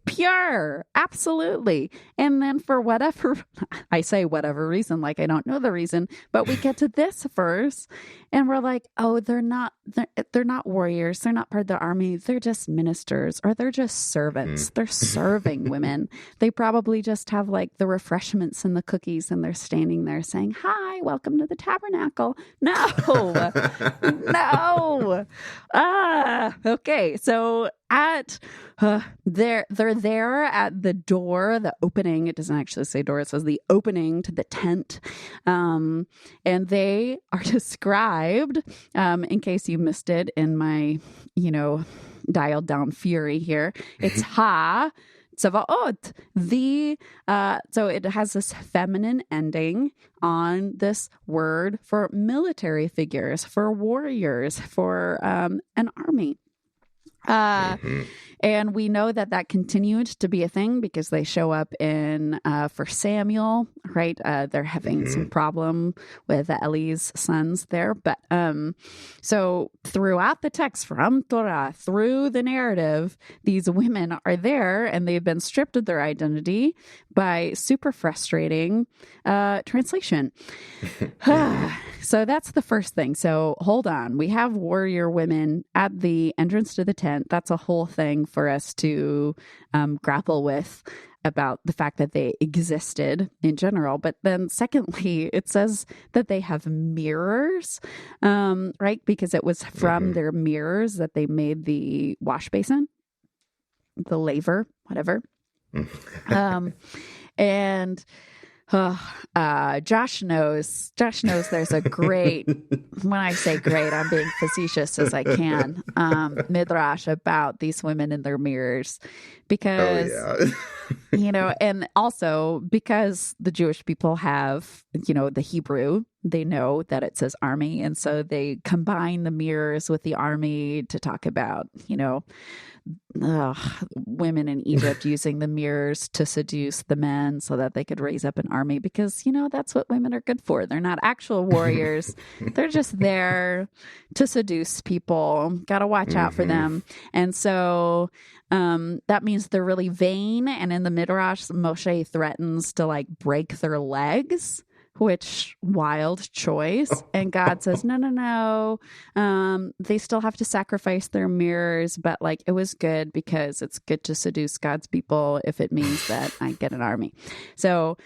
Pure. Absolutely. And then for whatever, I say whatever reason, like I don't know the reason, but we get to this verse and we're like, oh, they're not warriors. They're not part of the army. They're just ministers, or they're just servants. They're serving women. They probably just have like the refreshments and the cookies, and they're standing there saying, hi, welcome to the tabernacle. No, no. Okay. So they're there at the door, the opening. It doesn't actually say door. It says the opening to the tent. And they are described, in case you missed it in my, dialed down fury here. It's ha Tzavaot. So it has this feminine ending on this word for military figures, for warriors, for an army. And we know that continued to be a thing because they show up in for Samuel, right? They're having some problem with Eli's sons there. But so throughout the text, from Torah through the narrative, these women are there and they've been stripped of their identity by super frustrating translation. So that's the first thing. So hold on. We have warrior women at the entrance to the tent. That's a whole thing for us to grapple with about the fact that they existed in general. But then secondly, it says that they have mirrors, right? Because it was from their mirrors that they made the wash basin, the laver, whatever. And Josh knows there's a great, when I say great, I'm being facetious as I can, midrash about these women in their mirrors because, and also because the Jewish people have, the Hebrew, they know that it says army. And so they combine the mirrors with the army to talk about, women in Egypt using the mirrors to seduce the men so that they could raise up an army because, that's what women are good for. They're not actual warriors. They're just there to seduce people. Got to watch out for them. And so that means they're really vain. And in the Midrash, Moshe threatens to break their legs which wild choice. And God says, no. They still have to sacrifice their mirrors, but like it was good because it's good to seduce God's people if it means that I get an army. So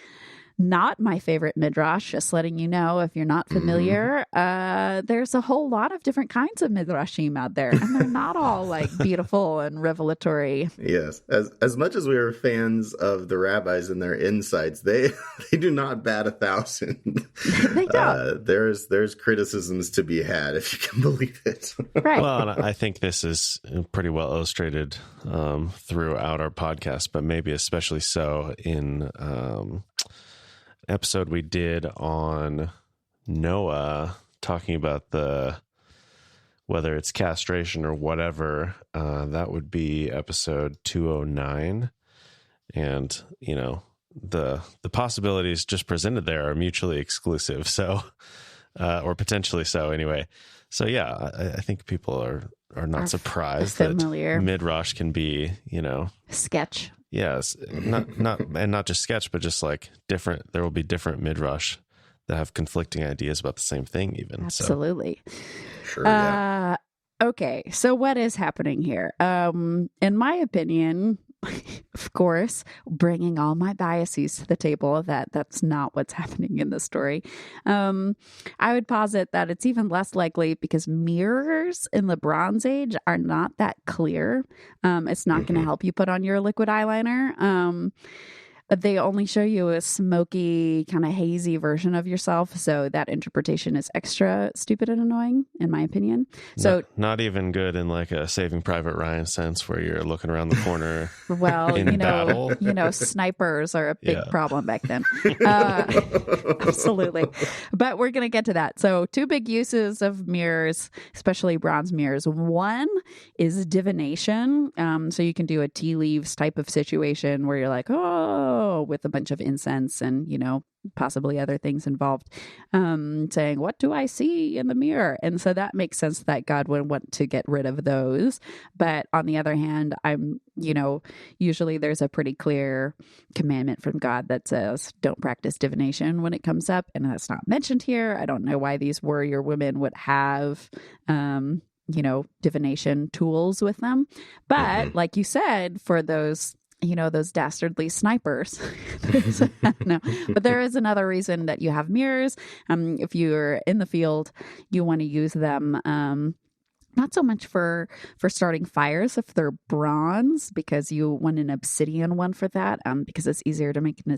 not my favorite midrash, just letting you know if you're not familiar. There's a whole lot of different kinds of midrashim out there, and they're not all like beautiful and revelatory. Yes, as much as we are fans of the rabbis and their insights, they do not bat 1,000. They don't. There's criticisms to be had, if you can believe it. Right. Well, and I think this is pretty well illustrated throughout our podcast, but maybe especially so in episode we did on Noah, talking about whether it's castration or whatever. That would be episode 209, and the possibilities just presented there are mutually exclusive, so or potentially so anyway. So yeah, I think people are not surprised familiar. That midrash can be Sketch. Yes, not just sketch, but just like different. There will be different midrash that have conflicting ideas about the same thing, even. Absolutely. So. Sure. Yeah. Okay, so what is happening here? In my opinion, of course, bringing all my biases to the table, that's not what's happening in the story. I would posit that it's even less likely because mirrors in the Bronze Age are not that clear. It's not going to help you put on your liquid eyeliner. They only show you a smoky, kind of hazy version of yourself. So that interpretation is extra stupid and annoying, in my opinion. So not even good in like a Saving Private Ryan sense where you're looking around the corner. Well, in battle. Snipers are a big problem back then. Absolutely. But we're going to get to that. So 2 big uses of mirrors, especially bronze mirrors. One is divination. So you can do a tea leaves type of situation where you're like, with a bunch of incense and, possibly other things involved, saying, what do I see in the mirror? And so that makes sense that God would want to get rid of those. But on the other hand, usually there's a pretty clear commandment from God that says, don't practice divination when it comes up. And that's not mentioned here. I don't know why these warrior women would have, divination tools with them. But like you said, for those dastardly snipers. No, but there is another reason that you have mirrors. If you're in the field, you want to use them. Not so much for starting fires if they're bronze, because you want an obsidian one for that, because it's easier to make an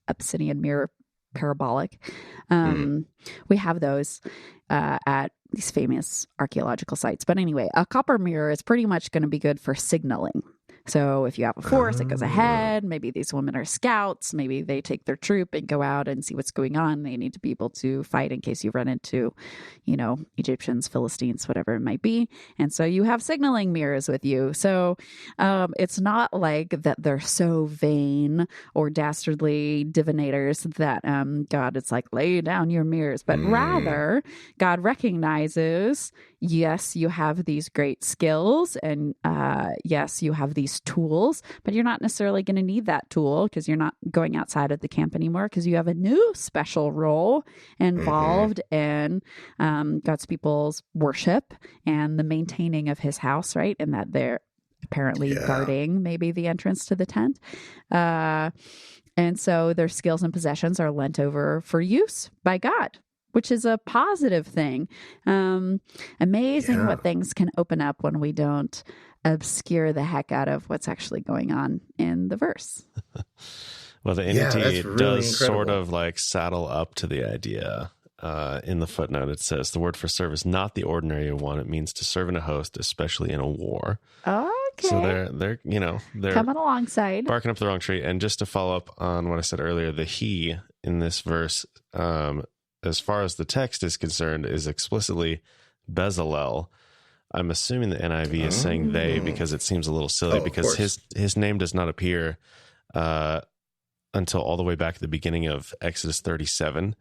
obsidian mirror parabolic. We have those at these famous archaeological sites. But anyway, a copper mirror is pretty much going to be good for signaling. So if you have a force that goes ahead, maybe these women are scouts, maybe they take their troop and go out and see what's going on. They need to be able to fight in case you run into, Egyptians, Philistines, whatever it might be. And so you have signaling mirrors with you. So it's not like that they're so vain or dastardly divinators that God, it's like, lay down your mirrors. But rather, God recognizes, yes, you have these great skills and yes, you have these tools, but you're not necessarily going to need that tool because you're not going outside of the camp anymore because you have a new special role involved in God's people's worship and the maintaining of his house, right? And that they're apparently guarding maybe the entrance to the tent. And so their skills and possessions are lent over for use by God, which is a positive thing. Amazing what things can open up when we don't obscure the heck out of what's actually going on in the verse. Well, the entity really does incredible. sort of like saddle up to the idea. In the footnote, it says the word for serve is not the ordinary one. It means to serve in a host, especially in a war. Okay. So they're coming alongside, barking up the wrong tree. And just to follow up on what I said earlier, the he in this verse, as far as the text is concerned, is explicitly Bezalel. I'm assuming the NIV is saying they because it seems a little silly because his name does not appear until all the way back at the beginning of Exodus 37.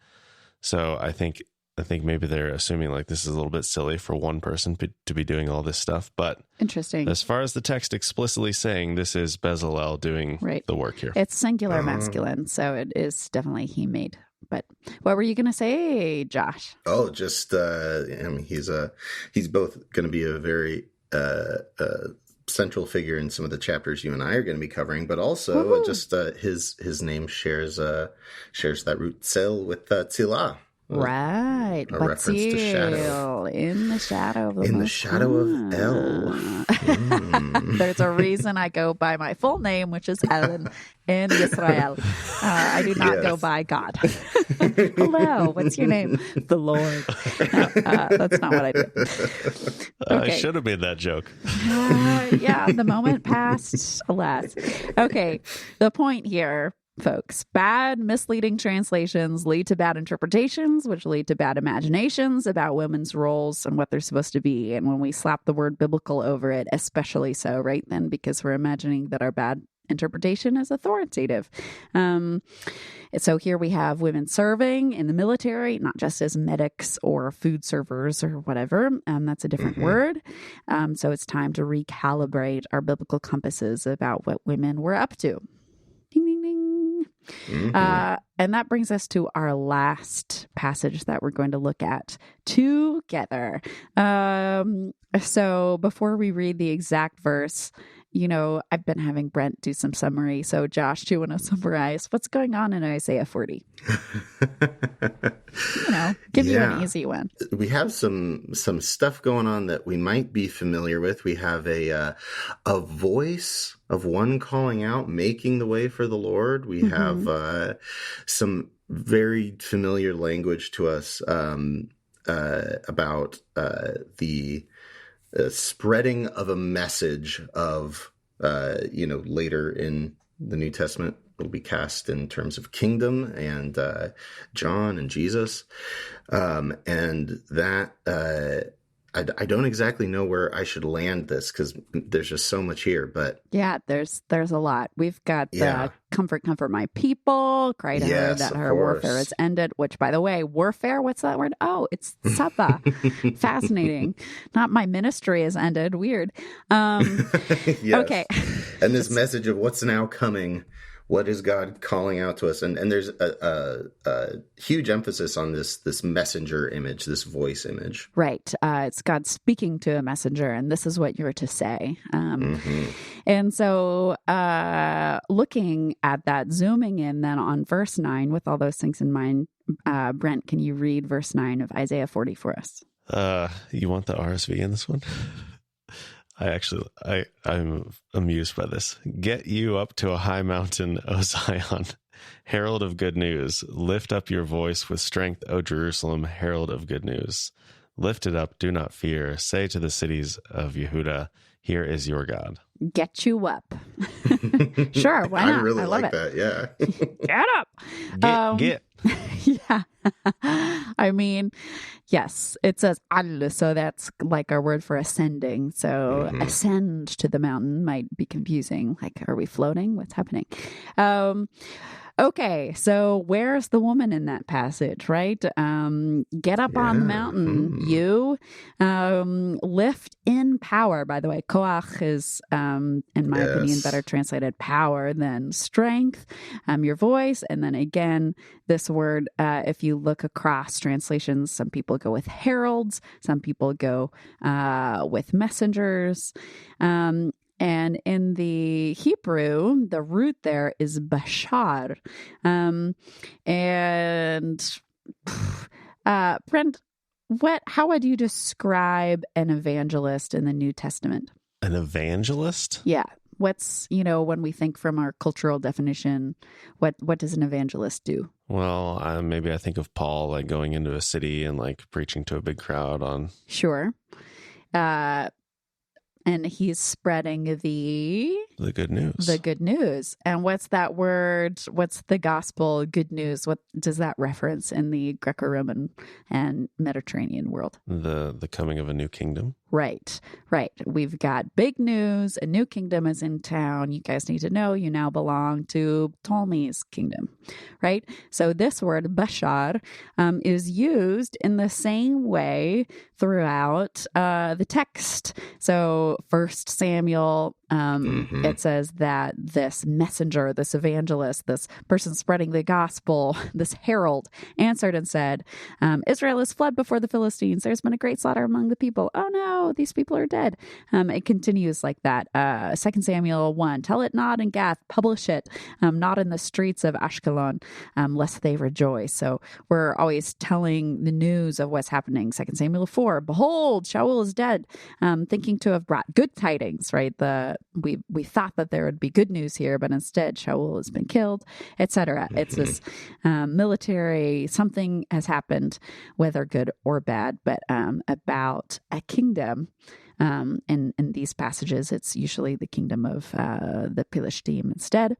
So I think maybe they're assuming like this is a little bit silly for one person to be doing all this stuff. But interesting. As far as the text explicitly saying this is Bezalel doing the work here. It's singular masculine, so it is definitely he made But what were you going to say, Josh? Oh, just I mean, he's both going to be a very central figure in some of the chapters you and I are going to be covering, but also just his name shares that root tzel with tzilah. Right. A reference to shadow. In the shadow of the In the shadow of Elle. There's a reason I go by my full name, which is Ellen in Israel. I do not go by God. Hello, what's your name? The Lord. No, that's not what I do. I should have made that joke. Yeah, the moment passed, alas. Okay, the point here, folks, bad, misleading translations lead to bad interpretations, which lead to bad imaginations about women's roles and what they're supposed to be. And when we slap the word biblical over it, especially so, right then, because we're imagining that our bad interpretation is authoritative. So here we have women serving in the military, not just as medics or food servers or whatever. That's a different word. So it's time to recalibrate our biblical compasses about what women were up to. Ding, ding, ding. And that brings us to our last passage that we're going to look at together. So before we read the exact verse, I've been having Brent do some summary. So Josh, do you want to summarize what's going on in Isaiah 40? Give you an easy one. We have some stuff going on that we might be familiar with. We have a voice of one calling out, making the way for the Lord. We have some very familiar language to us about the spreading of a message of, later in the New Testament will be cast in terms of kingdom and John and Jesus. And that I don't exactly know where I should land this because there's just so much here. But yeah, there's a lot. We've got the comfort my people, cry to her that her warfare is ended, which, by the way, warfare, what's that word? Oh, it's sapa. Fascinating. Not my ministry is ended. Weird. Okay. And this message of what's now coming. What is God calling out to us? And there's a huge emphasis on this messenger image, this voice image. Right. It's God speaking to a messenger, and this is what you're to say. And so looking at that, zooming in then on verse 9 with all those things in mind, Brent, can you read verse 9 of Isaiah 40 for us? You want the RSV in this one? I'm amused by this. Get you up to a high mountain, O Zion, herald of good news. Lift up your voice with strength, O Jerusalem, herald of good news. Lift it up, do not fear. Say to the cities of Yehuda, here is your God. Get you up. Sure, why not? I really love like it. that, yeah. Get up. Get. Yeah. I mean, yes, it says al, so that's like our word for ascending. So ascend to the mountain might be confusing. Like, are we floating? What's happening? Okay, so where's the woman in that passage, right? Get up on the mountain, you. Lift in power. By the way, koach is, in my opinion, better translated power than strength. Your voice. And then again, this word, if you look across translations, some people go with heralds, some people go with messengers. And in the Hebrew, the root there is bashar. Brent, how would you describe an evangelist in the New Testament? An evangelist? Yeah. What's, when we think from our cultural definition, what does an evangelist do? Well, maybe I think of Paul like going into a city and like preaching to a big crowd on. Sure. And he's spreading the good news. The good news. And what's that word? What's the gospel good news? What does that reference in the Greco-Roman and Mediterranean world? The coming of a new kingdom. Right. We've got big news. A new kingdom is in town. You guys need to know you now belong to Ptolemy's kingdom, right? So this word, bashar, is used in the same way throughout the text. So 1 Samuel It says that this messenger, this evangelist, this person spreading the gospel, this herald answered and said, Israel has fled before the Philistines. There's been a great slaughter among the people. Oh no, these people are dead. It continues like that. 2 Samuel 1, tell it not in Gath, publish it, not in the streets of Ashkelon, lest they rejoice. So we're always telling the news of what's happening. 2 Samuel 4, behold, Shaul is dead, thinking to have brought good tidings, right? We thought that there would be good news here, but instead Shaul has been killed, etc. It's this military, something has happened, whether good or bad, but about a kingdom. In these passages, it's usually the kingdom of the Philistine instead.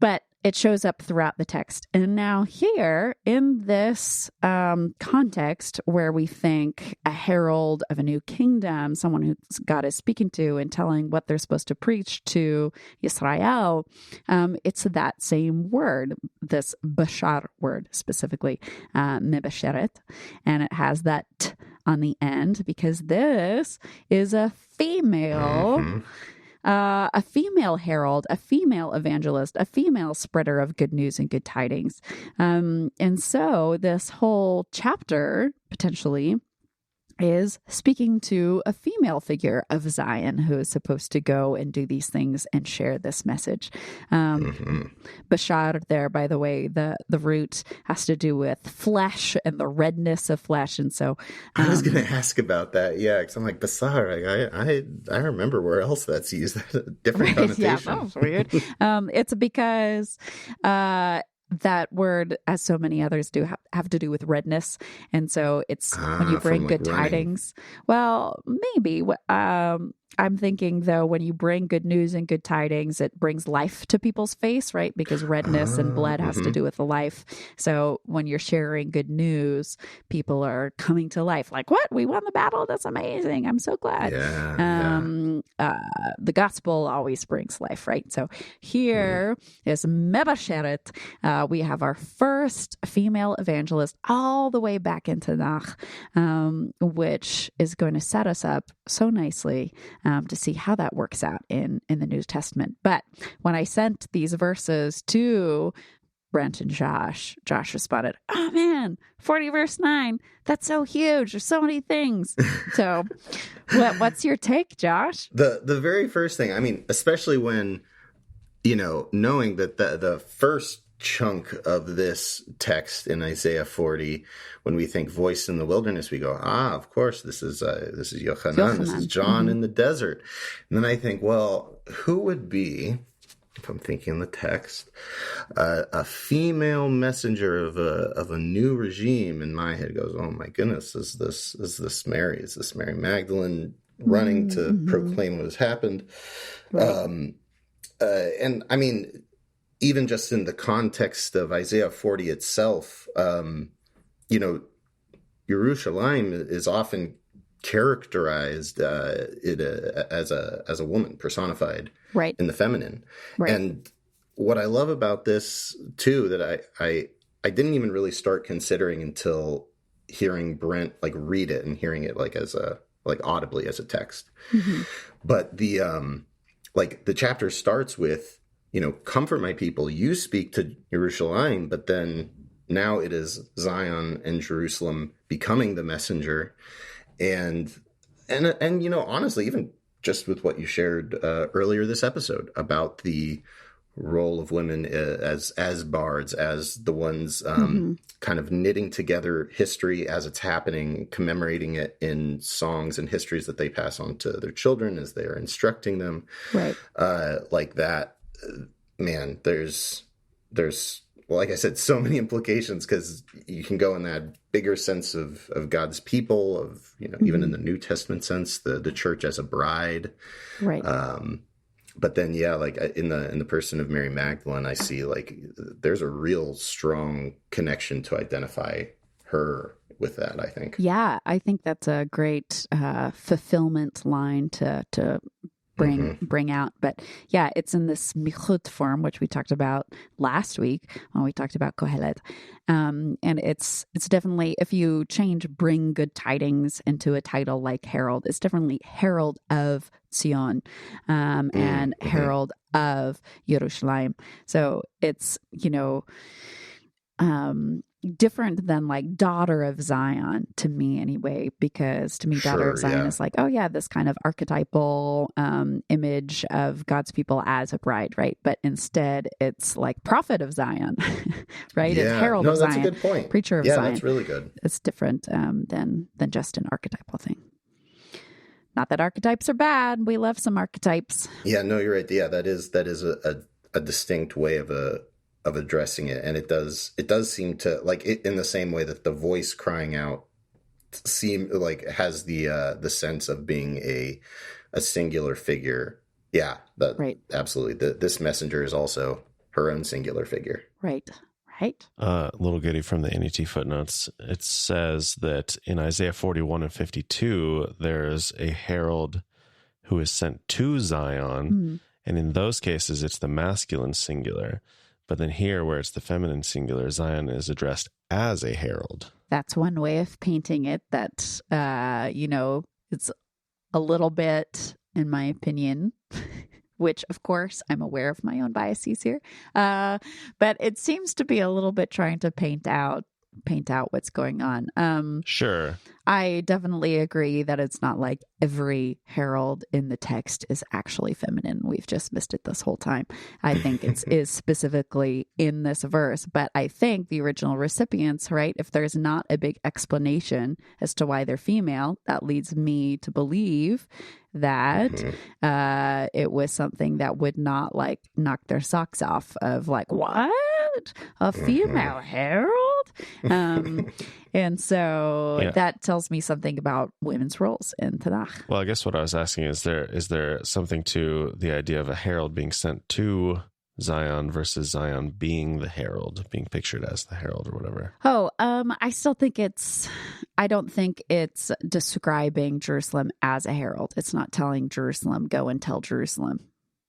But it shows up throughout the text. And now here, in this context where we think a herald of a new kingdom, someone who God is speaking to and telling what they're supposed to preach to Israel, it's that same word, this bashar word specifically, mebasheret, and it has that t on the end because this is a female... a female herald, a female evangelist, a female spreader of good news and good tidings. And so this whole chapter potentially is speaking to a female figure of Zion who is supposed to go and do these things and share this message. Bashar there, by the way, the root has to do with flesh and the redness of flesh. And so I was going to ask about that. Yeah. Because I'm like, Basar, I remember where else that's used. Different connotation. Yeah, that was weird. It's because that word, as so many others do, have to do with redness. And so it's when you bring good tidings. Well, maybe. I'm thinking, though, when you bring good news and good tidings, it brings life to people's face, right? Because redness and blood has to do with the life. So when you're sharing good news, people are coming to life. Like, what? We won the battle? That's amazing. I'm so glad. The gospel always brings life, right? So here is Mebasheret. We have our first female evangelist all the way back in Tanakh, which is going to set us up so nicely to see how that works out in the New Testament. But when I sent these verses to Brent and Josh responded, oh man, 40 verse 9, that's so huge. There's so many things. So what's your take, Josh? The very first thing, I mean, especially when, knowing that the first chunk of this text in Isaiah 40, when we think voice in the wilderness, we go, of course, this is Yochanan, this is John in the desert. And then I think, well, who would be, if I'm thinking the text, a female messenger of a new regime? In my head goes, oh my goodness, is this Mary? Is this Mary Magdalene running to proclaim what has happened? Right. And I mean, even just in the context of Isaiah 40 itself, Yerushalayim is often characterized as a woman personified in the feminine. Right. And what I love about this too, that I didn't even really start considering until hearing Brent read it and hearing it audibly as a text. But the chapter starts with, comfort my people, you speak to Yerushalayim, but then now it is Zion and Jerusalem becoming the messenger. And honestly, even just with what you shared earlier this episode about the role of women as bards, as the ones kind of knitting together history as it's happening, commemorating it in songs and histories that they pass on to their children as they are instructing them. Right. Like that. Man, there's like I said, so many implications, because you can go in that bigger sense of God's people, of even in the New Testament sense, the church as a bride, right? But then, in the person of Mary Magdalene, I see there's a real strong connection to identify her with that, I think. Yeah, I think that's a great fulfillment line to bring out. But yeah, it's in this michut form, which we talked about last week when we talked about Kohelet. And it's definitely, if you change bring good tidings into a title like herald, it's definitely herald of Zion, and herald of Yerushalayim. So it's, different than like daughter of Zion to me anyway, because to me, daughter of Zion is like, oh yeah, this kind of archetypal image of God's people as a bride, right? But instead it's like prophet of Zion, right? Yeah. It's herald of that's Zion, a good point. preacher of Zion. Yeah, that's really good. It's different than just an archetypal thing. Not that archetypes are bad. We love some archetypes. Yeah, no, you're right. Yeah, that is a distinct way of addressing it, and it does seem to, like, it, in the same way that the voice crying out seem like has the sense of being a singular figure. Yeah, right. Absolutely. This messenger is also her own singular figure. Right. Little goodie from the NET footnotes. It says that in Isaiah 41 and 52, there's a herald who is sent to Zion, and in those cases, it's the masculine singular. But then here, where it's the feminine singular, Zion is addressed as a herald. That's one way of painting it that, it's a little bit, in my opinion, which, of course, I'm aware of my own biases here. But it seems to be a little bit trying to paint out what's going on. Sure. I definitely agree that it's not like every herald in the text is actually feminine. We've just missed it this whole time. I think it is specifically in this verse, but I think the original recipients, right, if there's not a big explanation as to why they're female, that leads me to believe that it was something that would not like knock their socks off of like, what? A female herald? And so that tells me something about women's roles in Tanakh. Well, I guess what I was asking is there something to the idea of a herald being sent to Zion versus Zion being the herald, being pictured as the herald or whatever? I still think I don't think it's describing Jerusalem as a herald. It's not telling Jerusalem, go and tell Jerusalem,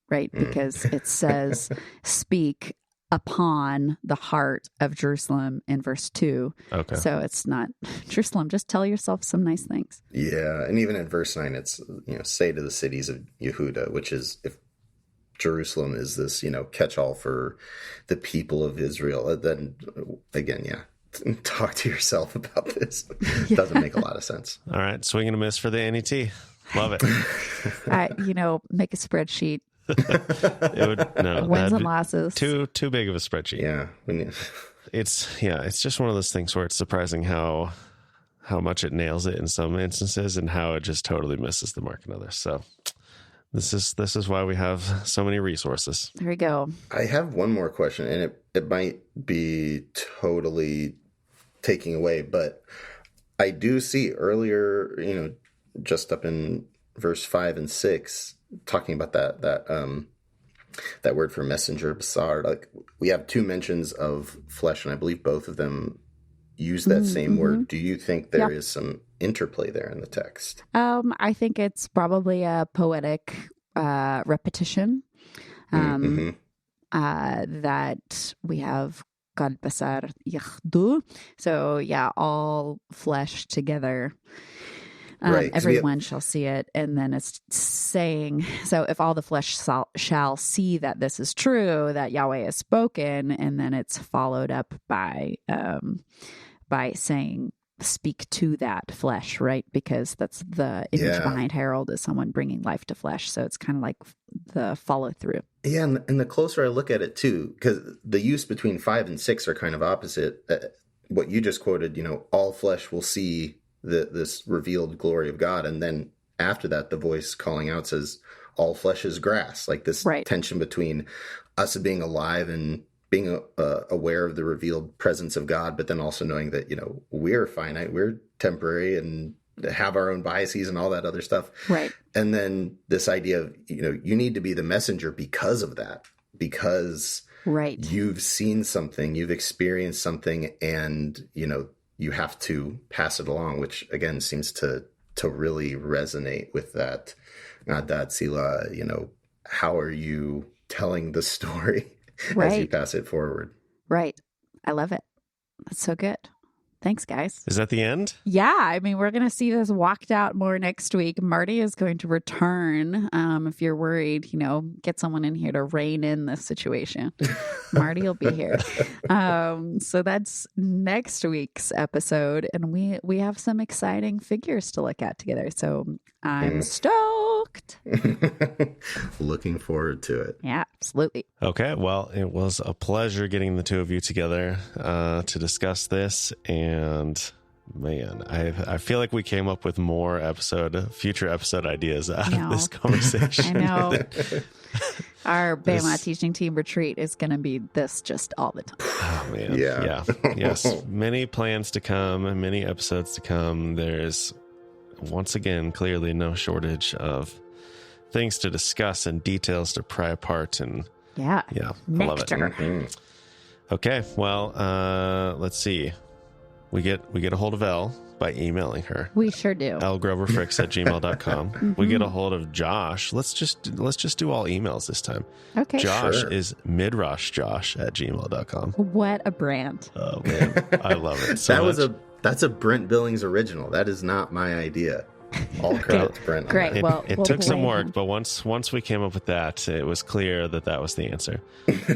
right? Because it says, speak upon the heart of Jerusalem in verse 2. Okay. So it's not Jerusalem, just tell yourself some nice things. Yeah. And even in verse 9, it's, say to the cities of Yehuda, which is, if Jerusalem is this, catch-all for the people of Israel, then again, talk to yourself about this. It doesn't make a lot of sense. All right. Swing and a miss for the NET. Love it. Make a spreadsheet. It would wins and losses. Too big of a spreadsheet. Yeah. It's just one of those things where it's surprising how much it nails it in some instances and how it just totally misses the mark in others. So this is why we have so many resources. There we go. I have one more question, and it might be totally taking away, but I do see earlier, just up in verse 5 and 6, talking about that word for messenger, basar, like we have two mentions of flesh, and I believe both of them use that same word. Do you think there is some interplay there in the text? I think it's probably a poetic repetition that we have God basar yachdu. So all flesh together. Right, everyone shall see it. And then it's saying, so if all the flesh shall see that this is true, that Yahweh has spoken, and then it's followed up by saying, speak to that flesh, right? Because that's the image behind herald, is someone bringing life to flesh. So it's kind of like the follow through. Yeah, and the closer I look at it too, because the use between 5 and 6 are kind of opposite. What you just quoted, all flesh will see this revealed glory of God, and then after that, the voice calling out says, "All flesh is grass." Like this tension between us being alive and being aware of the revealed presence of God, but then also knowing that we're finite, we're temporary, and have our own biases and all that other stuff. Right. And then this idea of you need to be the messenger because of that, because you've seen something, you've experienced something, and you have to pass it along, which again seems to to really resonate with that. Sila, how are you telling the story as you pass it forward? Right. I love it. That's so good. Thanks, guys. Is that the end? Yeah. I mean, we're going to see this walked out more next week. Marty is going to return. If you're worried, get someone in here to rein in this situation. Marty will be here. So that's next week's episode. And we have some exciting figures to look at together. So I'm stoked. Looking forward to it. Yeah, absolutely. Okay. Well, it was a pleasure getting the two of you together to discuss this. And man, I feel like we came up with more future episode ideas out of this conversation. I know. Our Bama teaching team retreat is going to be this just all the time. Oh, man. Yeah. Yes. Many plans to come, many episodes to come. There's, once again, clearly no shortage of things to discuss and details to pry apart. And I love it. Mm-hmm. Okay. Well, let's see. We get a hold of Elle by emailing her. We sure do. ellegroverfricks@gmail.com. Mm-hmm. We get a hold of Josh. Let's just do all emails this time. Okay. Josh is midrushjosh@gmail.com. What a brand. Oh man, I love it so much. That's a Brent Billings original. That is not my idea. All credit to Brent. Great. It took some work, but once we came up with that, it was clear that was the answer.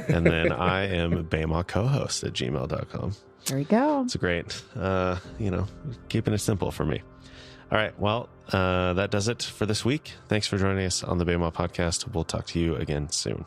And then I am BamaCohost@gmail.com. There we go. It's great. Keeping it simple for me. All right. Well, that does it for this week. Thanks for joining us on the Bama podcast. We'll talk to you again soon.